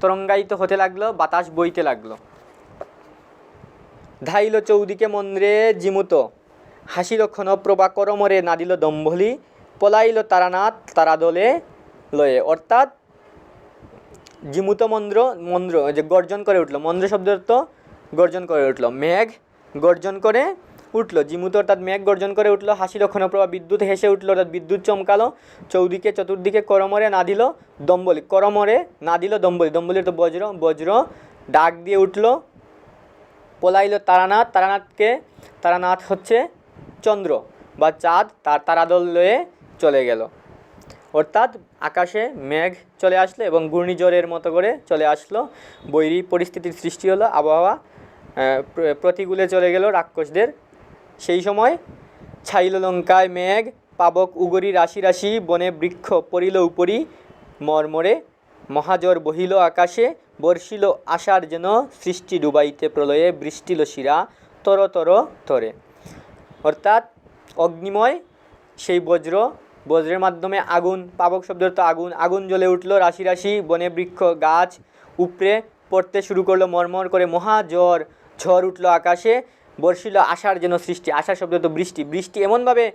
তরঙ্গায়িত হতে লাগলো, বাতাস বইতে লাগলো। ধাইল চৌদিকে মন্দ্রে জিমুত, হাসিল ক্ষণপ্রভা করমরে নাদিল দম্ভলি, পলাইল তারানাথ তারাদলে লয়ে। অর্থাৎ জিমুত মন্দ্র যে গর্জন করে উঠলো, মন্দ্র শব্দের তো গর্জন করে উঠলো, মেঘ গর্জন করে উঠলো, জিমুত অর্থাৎ মেঘ গর্জন করে উঠলো, হাসিল ক্ষণপ্রভা বিদ্যুৎ হেসে উঠলো, অর্থাৎ বিদ্যুৎ চমকালো, চতুর্দিকে করমরে না দিল দম্বলি, করমরে না দিল দম্বলি, দম্বলির তো বজ্র ডাক দিয়ে উঠলো, পলাইল তারানাথ হচ্ছে চন্দ্র বা চাঁদ, তার তারাদল লয়ে চলে গেল। অর্থাৎ আকাশে মেঘ চলে আসলো এবং ঘূর্ণিঝড়ের মতো করে চলে আসলো, বৈরী পরিস্থিতির সৃষ্টি হলো, আবহাওয়া প্রতিকূলে চলে গেল রাক্ষসদের। সেই সময় ছাইল লঙ্কায় মেঘ, পাবক উগরি রাশি রাশি, বনে বৃক্ষ পড়িল উপরি মর্মরে, মহাজর বহিল আকাশে, বর্ষিল আশার যেন সৃষ্টি ডুবাইতে প্রলয়ে, বৃষ্টিল শিরা তরে। অর্থাৎ অগ্নিময় সেই বজ্রের মাধ্যমে আগুন, পাবক শব্দের তো আগুন জ্বলে উঠলো, রাশি রাশি বনে বৃক্ষ গাছ উপড়ে পড়তে শুরু করলো, মরমর করে ঝড় উঠলো আকাশে, বর্ষিল আশার যেন সৃষ্টি, আশার শব্দ তো বৃষ্টি এমনভাবে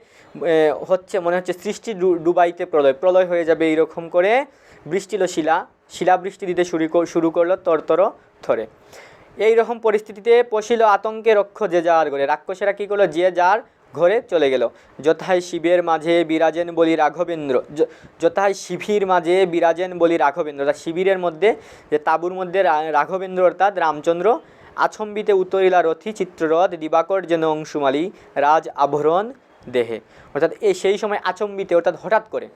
হচ্ছে মনে হচ্ছে সৃষ্টি ডুবাইতে প্রলয় হয়ে যাবে, এইরকম করে বৃষ্টিল শিলাবৃষ্টি দিতে শুরু করলো থরে। এই রকম পরিস্থিতিতে পশিল আতঙ্কে রক্ষ যে যার ঘরে, রাক্ষসেরা কী করলো, যে যার ঘরে চলে গেল। যথায় শিবের মাঝে বিরাজেন বলি রাঘবেন্দ্র, যথায় শিবির মাঝে বিরাজেন বলি রাঘবেন্দ্র, অর্থাৎ শিবিরের মধ্যে যে তাঁবুর মধ্যে রাঘবেন্দ্র অর্থাৎ রামচন্দ্র, আছম্বিতে উতরিলা রথি চিত্ররথ, দিবাকর যেন অংশুমালী রাজ আভরণ দেহে। অর্থাৎ সেই সময় আচম্বিতে অর্থাৎ হঠাৎ করে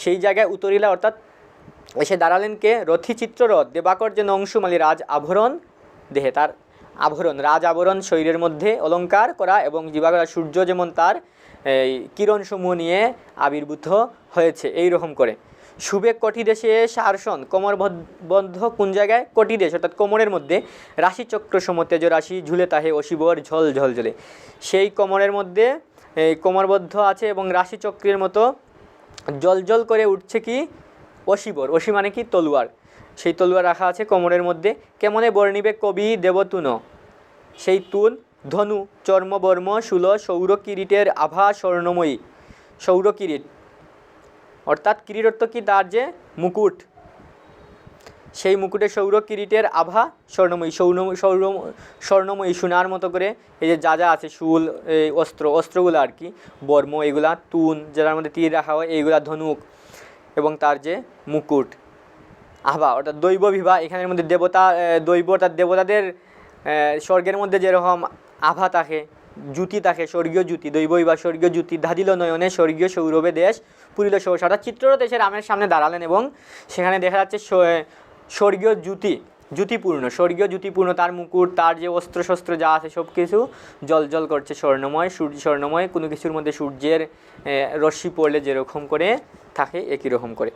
সেই জায়গায় উতরিলা অর্থাৎ এসে দাঁড়ালেন কে, রথি চিত্ররথ, দেবাকর যেন অংশুমালী রাজ আভরণ দেহে, তার আভরণ রাজ আভরণ শরীরের মধ্যে অলঙ্কার করা, এবং দিবাকর সূর্য যেমন তার এই কিরণসমূহ নিয়ে আবির্ভূত হয়েছে, এই রকম করে শুভে কটিদেশে সারসন, কোমরবদ্ধ কোন জায়গায়? কটিদেশ অর্থাৎ কোমরের মধ্যে, রাশিচক্র সম তেজ রাশি ঝুলে তাহে অশিবর ঝল ঝল ঝলে। সেই কোমরের মধ্যে এই কোমরবদ্ধ আছে এবং রাশিচক্রের মতো জল জল করে উঠছে কি? অশিবর। অশি মানে কি? তলোয়ার। সেই তলোয়ার রাখা আছে কোমরের মধ্যে। কেমনে বর্ণিবে কবি দেবতুন, সেই তুন ধনু চর্মবর্ম শূল সৌর কিরীটের আভা স্বর্ণময়ী। সৌর কিরীট অর্থাৎ কিরীট অর্থ কি? তার যে মুকুট, সেই মুকুটে সৌর কিরীটের আভা স্বর্ণময়ী। স্বর্ণময়ী সোনার মতো করে এই যে যা যা আছে, শূল, এই অস্ত্রগুলো আর কি, বর্ম এগুলা, তুন যার মধ্যে তীর রাখা হয় এইগুলা, ধনুক এবং তার যে মুকুট, আভা অর্থাৎ দৈব বিভা। এখানের মধ্যে দেবতা, দৈব অর্থাৎ দেবতাদের স্বর্গের মধ্যে যেরকম আভা থাকে, জ্যোতি থাকে, স্বর্গীয় জ্যোতি, দৈবই বা স্বর্গীয় জ্যোতি, ধাদিল নয়নে স্বর্গীয় সৌরভে দেশ পুরিল সহসা। অর্থাৎ চিত্ররথ এসে রামের সামনে দাঁড়ালেন এবং সেখানে দেখা যাচ্ছে স্বর্গীয় জ্যোতিপূর্ণ, স্বর্গীয় জ্যোতিপূর্ণ তার মুকুট, তার যে অস্ত্রশস্ত্র যা আছে সব কিছু জল জল করছে, স্বর্ণময়, স্বর্ণময়। কোনো কিছুর মধ্যে সূর্যের রশ্মি পড়লে যেরকম করে থাকে একই রকম করে।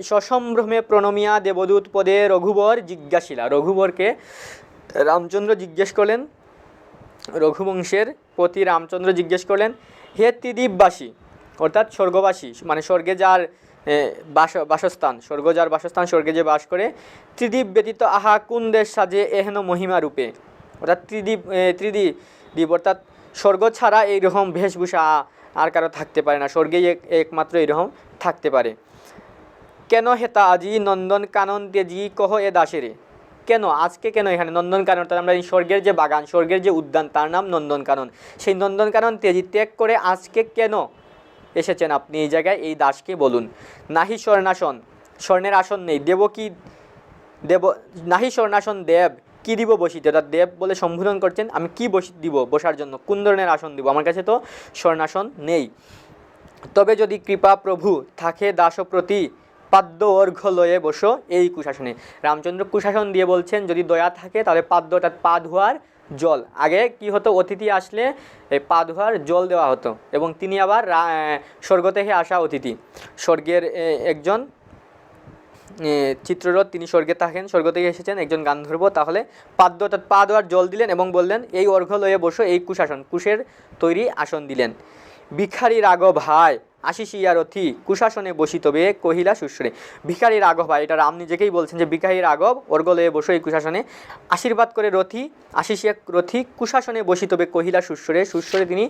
সসম্ভ্রমে প্রণমিয়া দেবদূত পদে রঘুবর জিজ্ঞাসিলা। রঘুবরকে রামচন্দ্র জিজ্ঞেস করলেন, রঘুবংশের প্রতি রামচন্দ্র জিজ্ঞেস করলেন, হে ত্রিদীপবাসী অর্থাৎ স্বর্গবাসী, মানে স্বর্গে যার বাসস্থান, স্বর্গ যার বাসস্থান, স্বর্গে যে বাস করে, ত্রিদীপ ব্যতীত আহা কোন দেশ সাজে এহেন মহিমা রূপে। অর্থাৎ ত্রিদীপ অর্থাৎ স্বর্গ ছাড়া এইরকম বেশভূষা আর কারো থাকতে পারে না, স্বর্গেই একমাত্র এইরকম থাকতে পারে। কেন হেতা আজি নন্দন কানন তেজি কহ এ দাসেরে। কেন আজকে, কেন এখানে নন্দনকানন? অর্থাৎ আমরা এই স্বর্গের যে বাগান, স্বর্গের যে উদ্যান, তার নাম নন্দনকানন। সেই নন্দনকানন তেজি ত্যাগ করে আজকে কেন এসেছেন আপনি এই জায়গায়? এই দাসকে বলুন। নাহি স্বর্ণাসন, স্বর্ণের আসন নেই। নাহি স্বর্ণাসন দেব, কি দিব বসিতে? অর্থাৎ দেব বলে সম্বোধন করছেন, আমি কি দিব বসার জন্য, কোন ধরনের আসন দিব? আমার কাছে তো স্বর্ণাসন নেই। তবে যদি কৃপা প্রভু থাকে দাসপ্রতি, পাদ্য অর্ঘ্য লয়ে বসো এই কুশাসনে। রামচন্দ্র কুশাসন দিয়ে বলছেন, যদি দয়া থাকে তাহলে পাদ্য অর্থাৎ পা ধোয়ার জল। আগে কি হতো? অতিথি আসলে এই পা ধোয়ার জল দেওয়া হতো এবং তিনি আবার স্বর্গ থেকে আসা অতিথি, স্বর্গের একজন চিত্ররথ, তিনি স্বর্গে থাকেন, স্বর্গ থেকে এসেছেন একজন গান্ধর্ব, তাহলে পাদ্য অর্থাৎ পা ধোয়ার জল দিলেন এবং বললেন এই অর্ঘ্য লয়ে বসো এই কুশাসন, কুশের তৈরি আসন দিলেন। ভিখারি রাঘব ভাই আশিসিয়া রথি কুশাসনে বসিতবে কহিলা সুশ্বরে। ভিখারি রাঘব ভাই, এটা রাম নিজেকেই বলছেন যে ভিখারি রাঘব অর্ঘ্য লয়ে বসো এই কুশাসনে, আশীর্বাদ করে রথি, আশিসিয়া রথি কুশাসনে বসিতবে কহিলা সুশ্বরে। সুশ্বরে তিনি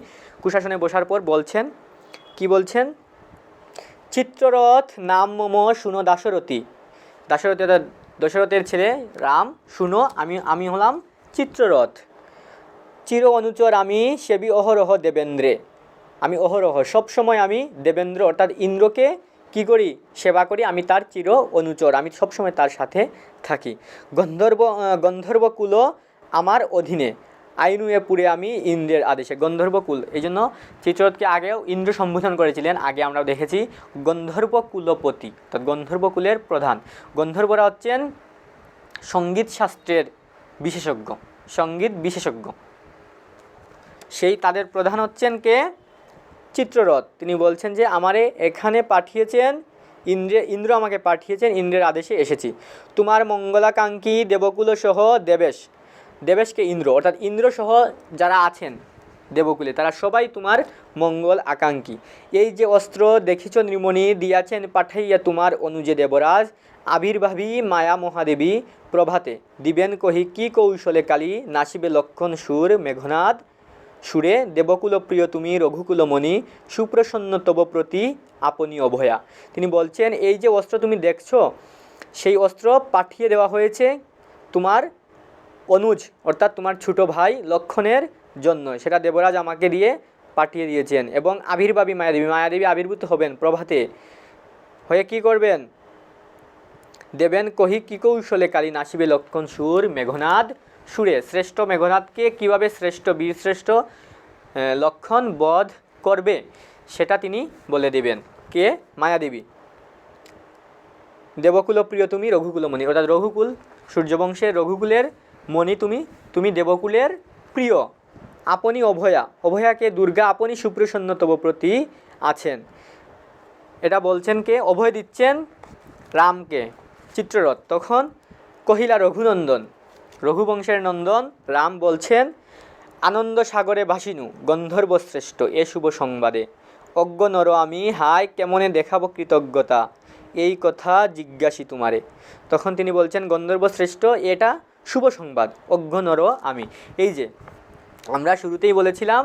কুশাসনে বসার পর বলছেন, কি বলছেন? চিত্ররথ নাম মম শুনো দাশরথী। দাশরথী অর্থাৎ দশরথের ছেলে রাম, শুনো আমি হলাম চিত্ররথ। চির অনুচর আমি সেবি অহরহ দেবেন্দ্রে। আমি অহরহ সবসময় আমি দেবেন্দ্র অর্থাৎ ইন্দ্রকে কি করি? সেবা করি। আমি তার চির অনুচর, আমি সবসময় তার সাথে থাকি। গন্ধর্বকুল আমার অধীনে, আইনুয়ে পুরে আমি ইন্দ্রের আদেশে। গন্ধর্বকুল, এই জন্য চিত্ররথকে আগেও ইন্দ্র সম্বোধন করেছিলেন, আগে আমরা দেখেছি। গন্ধর্বকুলপতি অর্থাৎ গন্ধর্বকুলের প্রধান। গন্ধর্বরা হচ্ছেন সঙ্গীত শাস্ত্রের বিশেষজ্ঞ, সঙ্গীত বিশেষজ্ঞ। সেই তাদের প্রধান হচ্ছেন কে? চিত্ররথ। তিনি বলছেন যে আমারে এখানে পাঠিয়েছেন ইন্দ্র আমাকে পাঠিয়েছেন, ইন্দ্রের আদেশে এসেছি। তোমার মঙ্গলাকাঙ্ক্ষী দেবকুল সহ দেবেশকে ইন্দ্র অর্থাৎ ইন্দ্র সহ যারা আছেন দেবকুলে তারা সবাই তোমার মঙ্গল আকাঙ্ক্ষী। এই যে অস্ত্র দেখিছ নৃমণি দিয়াছেন পাঠাইয়া তোমার অনুজে দেবরাজ, আবির্ভাবী মায়া মহাদেবী প্রভাতে দিবেন কহি কি কৌশলে কালী, নাসিবে লক্ষণ সুর মেঘনাদ সুরে, দেবকুল প্রিয় তুমি রঘুকুলমণি, সুপ্রসন্ন তব প্রতি আপনি অভয়া। তিনি বলছেন এই যে অস্ত্র তুমি দেখছো, সেই অস্ত্র পাঠিয়ে দেওয়া হয়েছে তোমার অনুজ অর্থাৎ তোমার ছোটো ভাই লক্ষণের জন্য, সেটা দেবরাজ আমাকে দিয়ে পাঠিয়ে দিয়েছেন। এবং আবির্ভাবী মায়াদেবী আবির্ভূত হবেন প্রভাতে, হয়ে কি করবেন? দেবেন কহি কি কৌশলে কালী, নাসিবে লক্ষণ সুর মেঘনাদ সুরে। শ্রেষ্ঠ মেঘনাদকে কিভাবে শ্রেষ্ঠ বীরশ্রেষ্ঠ লক্ষণ বধ করবে সেটা তিনি বলে দেবেন। কে? মায়াদেবী। দেবকুল প্রিয় তুমি রঘুকুলমণি অর্থাৎ রঘুকুল, সূর্যবংশের রঘুকুলের মণি তুমি দেবকুলের প্রিয়। আপনি অভয়া, অভয়াকে দুর্গা আপনি সুপ্রসন্ন তব প্রতি আছেন। এটা বলছেন কে? অভয় দিচ্ছেন রামকে চিত্ররথ। তখন কহিলা রঘুনন্দন, রঘুবংশের নন্দন রাম বলছেন, আনন্দ সাগরে ভাসিনু গন্ধর্ব শ্রেষ্ঠ এ শুভ সংবাদে, অজ্ঞ নর আমি হায় কেমনে দেখাবো কৃতজ্ঞতা, এই কথা জিজ্ঞাসি তোমারে। তখন তিনি বলছেন গন্ধর্ব শ্রেষ্ঠ এটা শুভ সংবাদ, অজ্ঞ নর আমি। এই যে আমরা শুরুতেই বলেছিলাম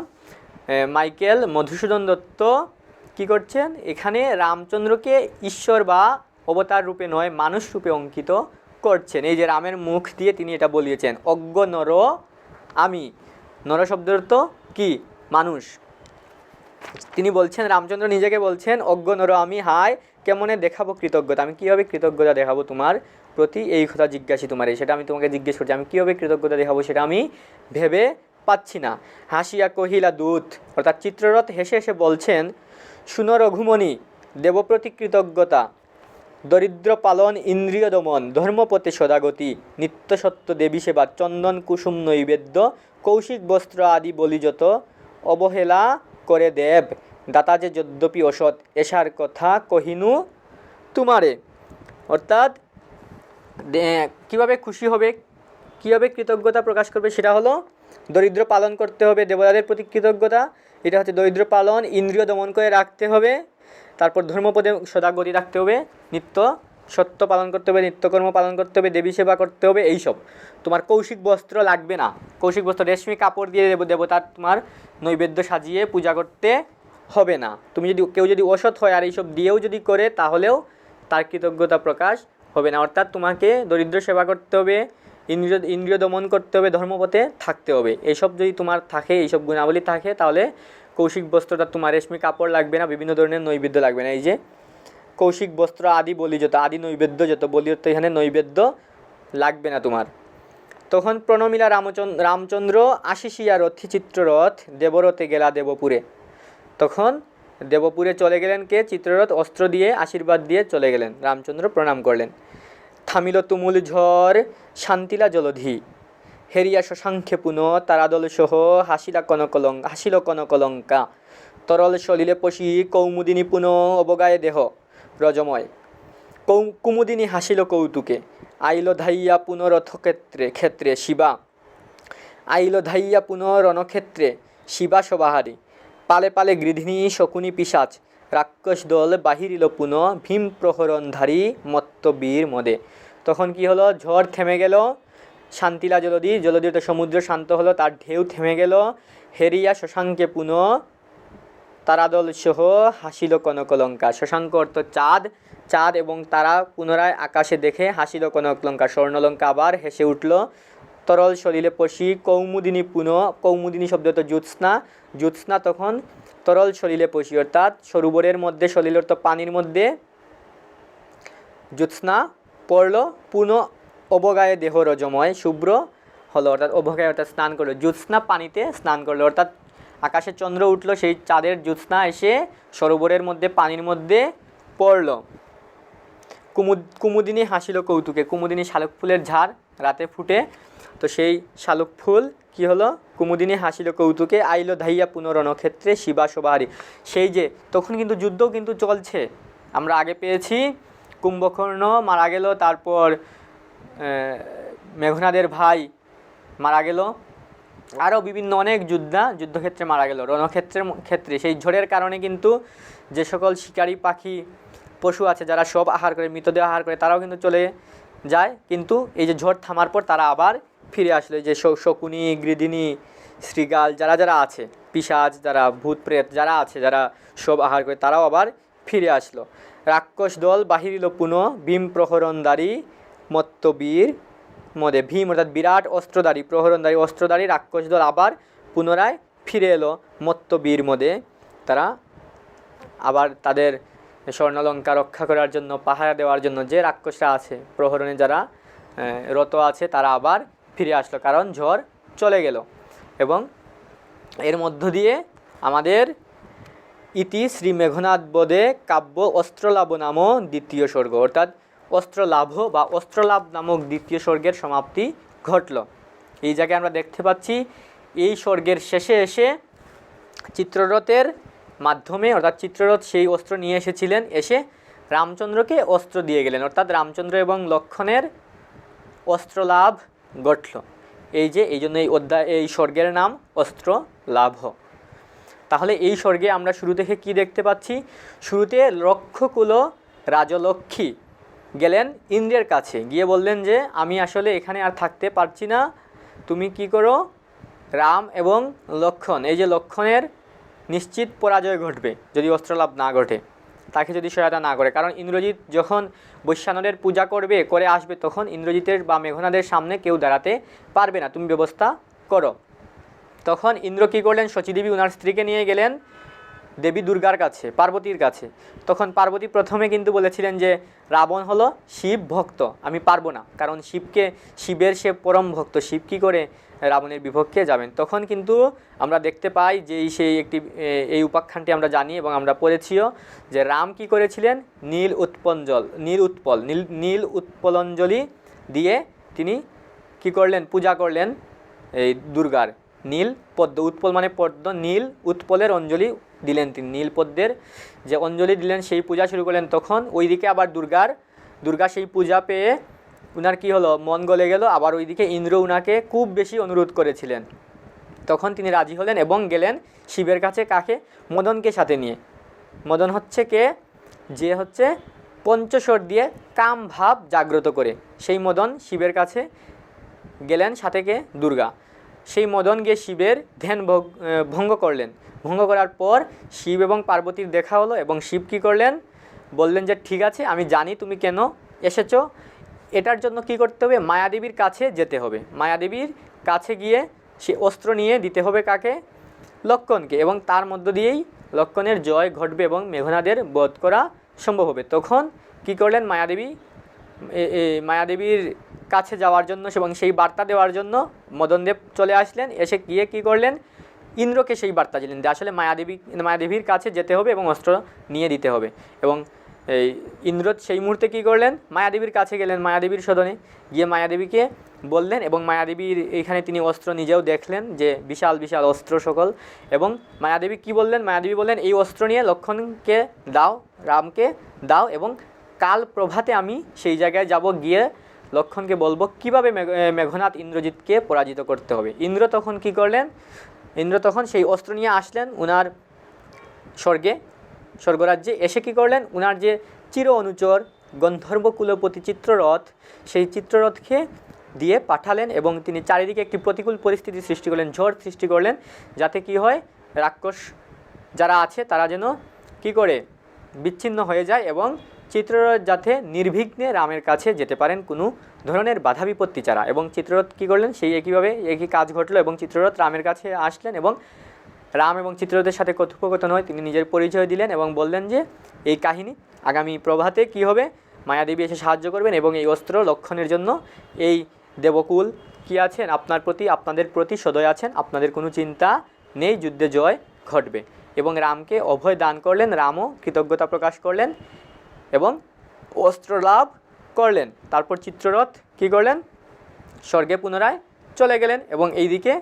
মাইকেল মধুসূদন দত্ত কি করছেন এখানে রামচন্দ্রকে ঈশ্বর বা অবতার রূপে নয় মানুষ রূপে অঙ্কিত করছেন। এই যে রামের মুখ দিয়ে তিনি এটা বলিয়েছেন, অজ্ঞ নর আমি। নর শব্দের তো কি? মানুষ। তিনি বলছেন, রামচন্দ্র নিজেকে বলছেন অজ্ঞ নর আমি হায় কেমনে দেখাবো কৃতজ্ঞতা, আমি কীভাবে কৃতজ্ঞতা দেখাবো তোমার প্রতি, এই কথা জিজ্ঞাসি তোমার। সেটা আমি তোমাকে জিজ্ঞেস করছি, আমি কীভাবে কৃতজ্ঞতা দেখাবো সেটা আমি ভেবে পাচ্ছি না। হাসিয়া কহিলা দূত, অর্থাৎ চিত্ররথ হেসে হেসে বলছেন, শুনো রঘুমণি দেবপ্রতি কৃতজ্ঞতা, দরিদ্র পালন ইন্দ্রিয় দমন, ধর্মপথে সদাগতি, নিত্যসত্য দেবী সেবা, চন্দন কুসুম নৈবেদ্য, কৌশিক বস্ত্র আদি বলি যত, অবহেলা করে দেব দাতা যে যদ্যপি অসৎ, এসার কথা কহিনু তোমারে। অর্থাৎ কীভাবে খুশি হবে, কীভাবে কৃতজ্ঞতা প্রকাশ করবে সেটা হলো দরিদ্র পালন করতে হবে, দেবতাদের প্রতি কৃতজ্ঞতা, এটা হচ্ছে দরিদ্র পালন, ইন্দ্রিয় দমন করে রাখতে হবে, তারপর ধর্মপদে সদাগতি রাখতে হবে, নিত্য সত্য পালন করতে হবে, নিত্যকর্ম পালন করতে হবে, দেবী সেবা করতে হবে, এইসব। তোমার কৌশিক বস্ত্র লাগবে না, কৌশিক বস্ত্র রেশমি কাপড় দিয়ে দেবতার তোমার নৈবেদ্য সাজিয়ে পূজা করতে হবে না। তুমি যদি কেউ যদি অসৎ হয় আর এইসব দিয়েও যদি করে তাহলেও তার কৃতজ্ঞতা প্রকাশ হবে না। অর্থাৎ তোমাকে দরিদ্র সেবা করতে হবে, ইন্দ্রিয় দমন করতে হবে, ধর্মপথে থাকতে হবে। এইসব যদি তোমার থাকে, এইসব গুণাবলী থাকে, তাহলে কৌশিক বস্ত্রটা তোমার রেশমি কাপড় লাগবে না, বিভিন্ন ধরনের নৈবেদ্য লাগবে না। এই যে কৌশিক বস্ত্র আদি বলি যত, আদি নৈবেদ্য যত, বলি যত, এখানে নৈবেদ্য লাগবে না তোমার। তখন প্রণমিলা রামচন্দ্র আশিসিয়া রথি চিত্ররথ, দেবরথে গেলা দেবপুরে। তখন দেবপুরে চলে গেলেন কে? চিত্ররথ অস্ত্র দিয়ে আশীর্বাদ দিয়ে চলে গেলেন, রামচন্দ্র প্রণাম করলেন। থামিল তুমুল ঝড় শান্তিলা জলধি, হেরিয়া শশাঙ্খে পুন তারাদল সহ, হাসিল কনকলঙ্কা, তরল সলিলে পশি কৌমুদিনী পুন অবগায়ে দেহ রজময়, কুমুদিনী হাসিল কৌতুকে, আইল ধাইয়া পুনরথক্ষেত্রে শিবা, আইল ধাইয়া পুনরণক্ষেত্রে শিবা সবাহারী, পালে পালে গৃধিনী শকুনি পিশাচ, রাক্ষস দল বাহিরিল পুন ভীম প্রহরণধারী মত্তবীর মদে। তখন কি হলো? ঝড় থেমে গেল, শান্তিলা জলধির তো সমুদ্র শান্ত হলো, তার ঢেউ থেমে গেল। হেরিয়া শশাঙ্কে পুন তারাদল সহ হাসিল কনকলঙ্কা, শশাঙ্ক অর্থ চাঁদ এবং তারা পুনরায় আকাশে দেখে হাসিল কনকলঙ্কা, স্বর্ণলঙ্কা আবার হেসে উঠল। তরল সলিলে পশি কৌমুদিনী কৌমুদিনী শব্দ তো জ্যোৎস্না তখন তরল সলিলে পশি, অর্থাৎ সরোবরের মধ্যে, সলিল অর্থ পানির মধ্যে, জ্যোৎস্না পড়ল, পুনঃ অবগায়ে দেহ রজময়, শুভ্র হলো, অর্থাৎ অবগায়ে অর্থাৎ স্নান করলো, জ্যোৎস্না পানিতে স্নান করলো, অর্থাৎ আকাশে চন্দ্র উঠলো, সেই চাঁদের জ্যোৎস্না এসে সরোবরের মধ্যে পানির মধ্যে পড়ল। কুমুদিনী হাসিল কৌতুকে, কুমুদিনী শালুক ফুলের ঝাড় রাতে ফুটে, তো সেই শালুক ফুল কি হলো? কুমুদিনী হাসিল কৌতুকে, আইল ধাইয়া পুনরণক্ষেত্রে শিবা সবাহারী। সেই যে তখন কিন্তু যুদ্ধও কিন্তু চলছে, আমরা আগে পেয়েছি কুম্ভকর্ণ মারা গেল, তারপর মেঘনাদের ভাই মারা গেল, আরও বিভিন্ন অনেক যুদ্ধক্ষেত্রে মারা গেল, ক্ষেত্রে সেই ঝড়ের কারণে কিন্তু যে সকল শিকারী পাখি পশু আছে যারা সব আহার করে, মৃতদেহ আহার করে, তারাও কিন্তু চলে যায়। কিন্তু এই যে ঝড় থামার পর তারা আবার ফিরে আসলো, যে শকুনি, গৃধিনী, শৃগাল যারা আছে, পিশাচ যারা, ভূত প্রেত যারা আছে, যারা সব আহার করে, তারাও আবার ফিরে আসলো। রাক্ষস দল বাহিরিল পুন ভীম প্রহরণধারী মত্তবীর মদে, ভীম অর্থাৎ বিরাট অস্ত্রধারী, প্রহরণধারী অস্ত্রধারী রাক্ষস দল আবার পুনরায় ফিরে এলো মত্তবীর মদে। তারা আবার তাদের স্বর্ণলঙ্কা রক্ষা করার জন্য, পাহারা দেওয়ার জন্য যে রাক্ষসরা আছে, প্রহরণে যারা রত আছে, তারা আবার ফিরে আসলো, কারণ ঝড় চলে গেল। এবং এর মধ্য দিয়ে আমাদের ইতি শ্রী মেঘনাদ বধে কাব্য অস্ত্রলাভ নাম দ্বিতীয় স্বর্গ, অর্থাৎ অস্ত্রলাভ বা অস্ত্রলাভ নামক দ্বিতীয় স্বর্গের সমাপ্তি ঘটল। এই জায়গায় আমরা দেখতে পাচ্ছি এই স্বর্গের শেষে এসে চিত্ররথের মাধ্যমে অর্থাৎ চিত্ররথ সেই অস্ত্র নিয়ে এসেছিলেন, এসে রামচন্দ্রকে অস্ত্র দিয়ে গেলেন, অর্থাৎ রামচন্দ্র এবং লক্ষ্মণের অস্ত্র লাভ ঘটল। এই জন্য এই স্বর্গের নাম অস্ত্র লাভ। তাহলে এই স্বর্গে আমরা শুরু থেকে কি দেখতে পাচ্ছি? শুরুতে লক্ষকুল রাজলক্ষ্মী গেলেন ইন্দ্রের কাছে, গিয়ে বললেন যে আমি আসলে এখানে আর থাকতে পারছি না, তুমি কি করো, রাম এবং লক্ষ্মণ, এই যে লক্ষ্মণের নিশ্চিত পরাজয় ঘটবে যদি অস্ত্রলাভ না ঘটে, তাকে যদি সহায়তা না করে। কারণ ইন্দ্রজিৎ যখন বৈশ্বানরের পূজা করে আসবে, তখন ইন্দ্রজিতের বা মেঘনাদের সামনে কেউ দাঁড়াতে পারবে না, তুমি ব্যবস্থা করো। তখন ইন্দ্র কী করলেন, শচীদেবী ওনার স্ত্রীকে নিয়ে গেলেন দেবী দুর্গার কাছে, পার্বতীর কাছে। তখন পার্বতী প্রথমে কিন্তু বলেছিলেন যে রাবণ হলো শিব ভক্ত, আমি পারবো না, কারণ শিবের সে পরম ভক্ত, শিব কী করে রাবণের বিপক্ষে যাবেন। তখন কিন্তু আমরা দেখতে পাই যে এই উপাখ্যানটি আমরা জানি এবং আমরা পড়েছিও যে রাম কি করেছিলেন, নীল উৎপলঞ্জলি দিয়ে তিনি কি করলেন, পূজা করলেন এই দুর্গার। নীল পদ্ম, উৎপল মানে পদ্ম, নীল উৎপলের অঞ্জলি দিলেন তিনি, নীল পদ্মের যে অঞ্জলি দিলেন সেই পূজা শুরু করলেন। তখন ওইদিকে আবার দুর্গা সেই পূজা পেয়ে উনার কি হলো, মন গলে গেল। আবার ওইদিকে ইন্দ্র উনাকে খুব বেশি অনুরোধ করেছিলেন, তখন তিনি রাজি হলেন এবং গেলেন শিবের কাছে। কাকে? মদনকে সাথে নিয়ে। মদন হচ্ছে কে, যে হচ্ছে পঞ্চস্বর দিয়ে কাম ভাব জাগ্রত করে, সেই মদন শিবের কাছে গেলেন, সাথে কে, দুর্গা। সেই মদন গিয়ে শিবের ধ্যান ভঙ্গ করলেন। ভঙ্গ করার পর শিব এবং পার্বতীর দেখা হলো এবং শিব কী করলেন, বললেন যে ঠিক আছে, আমি জানি তুমি কেন এসেছো, এটার জন্য কি করতে হবে, মায়াদেবীর কাছে যেতে হবে। মায়াদেবীর কাছে গিয়ে সে অস্ত্র নিয়ে দিতে হবে কাকে, লক্ষ্মণকে, এবং তার মধ্য দিয়েই লক্ষ্মণের জয় ঘটবে এবং মেঘনাদের বধ করা সম্ভব হবে। তখন কি করলেন, মায়াদেবীর কাছে যাওয়ার জন্য এবং সেই বার্তা দেওয়ার জন্য মদনদেব চলে আসলেন। এসে গিয়ে কী করলেন, ইন্দ্রকে সেই বার্তা দিলেন যে আসলে মায়াদেবীর কাছে যেতে হবে এবং অস্ত্র নিয়ে দিতে হবে। এবং এই ইন্দ্র সেই মুহূর্তে কী করলেন, মায়াদেবীর কাছে গেলেন, মায়াদেবীর সদনে গিয়ে মায়াদেবীকে বললেন, এবং মায়াদেবীর এইখানে তিনি অস্ত্র নিজেও দেখলেন যে বিশাল বিশাল অস্ত্র সকল। এবং মায়াদেবী কি বললেন, মায়াদেবী বললেন এই অস্ত্র নিয়ে লক্ষ্মণকে দাও, রামকে দাও, এবং কাল প্রভাতে আমি সেই জায়গায় যাব, গিয়ে লক্ষ্মণকে বলবো কীভাবে মেঘনাদ ইন্দ্রজিৎকে পরাজিত করতে হবে। ইন্দ্র তখন কি করলেন, ইন্দ্র তখন সেই অস্ত্র নিয়ে আসলেন উনার স্বর্গরাজ্যে। এসে কী করলেন, উনার যে চির অনুচর গন্ধর্ব কুলপতি চিত্ররথ, সেই চিত্ররথকে দিয়ে পাঠালেন এবং তিনি চারিদিকে একটি প্রতিকূল পরিস্থিতি সৃষ্টি করলেন, ঝড় সৃষ্টি করলেন, যাতে কি হয়, রাক্ষস যারা আছে তারা যেন কি করে বিচ্ছিন্ন হয়ে যায় এবং চিত্ররথ যাতে নির্বিঘ্নে রামের কাছে যেতে পারেন কোনো ধরনের বাধা বিপত্তি ছাড়া। এবং চিত্ররথ কী করলেন, সেই একই কাজ ঘটলো এবং চিত্ররথ রামের কাছে আসলেন এবং রাম এবং চিত্ররথের সাথে কথোপকথন হয়, তিনি নিজের পরিচয় দিলেন এবং বললেন যে এই কাহিনী আগামী প্রভাতে কি হবে, মায়াদেবী এসে সাহায্য করবেন এবং এই অস্ত্র লক্ষ্মণের জন্য এই দেবকুল কি আছেন আপনাদের প্রতি সদয় আছেন, আপনাদের কোনো চিন্তা নেই, যুদ্ধে জয় ঘটবে। এবং রামকে অভয় দান করলেন, রামও কৃতজ্ঞতা প্রকাশ করলেন এবং অস্ত্র লাভ করলেন। তারপর চিত্ররথ কী করলেন, স্বর্গে পুনরায় চলে গেলেন এবং এইদিকে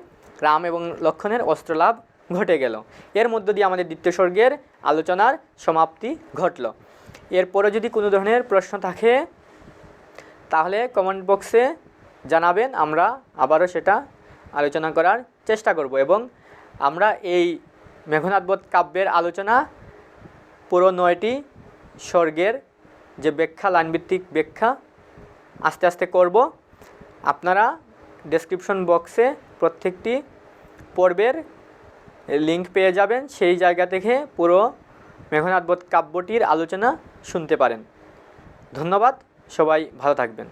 রাম এবং লক্ষ্মণের অস্ত্র লাভ ঘটে গেল। এর মধ্য দিয়ে আমাদের দ্বিতীয় স্বর্গের আলোচনার সমাপ্তি ঘটল। এরপরে যদি কোনো ধরনের প্রশ্ন থাকে তাহলে কমেন্ট বক্সে জানাবেন, আমরা আবারও সেটা আলোচনা করার চেষ্টা করব। এবং আমরা এই মেঘনাদ বধ কাব্যের আলোচনা পুরো 9টি স্বর্গের যে ব্যাখ্যা, লাইনভিত্তিক ব্যাখ্যা আস্তে আস্তে করব। আপনারা ডেসক্রিপশন বক্সে প্রত্যেকটি পর্বের লিঙ্ক পেয়ে যাবেন, সেই জায়গা থেকে পুরো মেঘনাদ বধ কাব্যটির আলোচনা শুনতে পারেন। ধন্যবাদ, সবাই ভালো থাকবেন।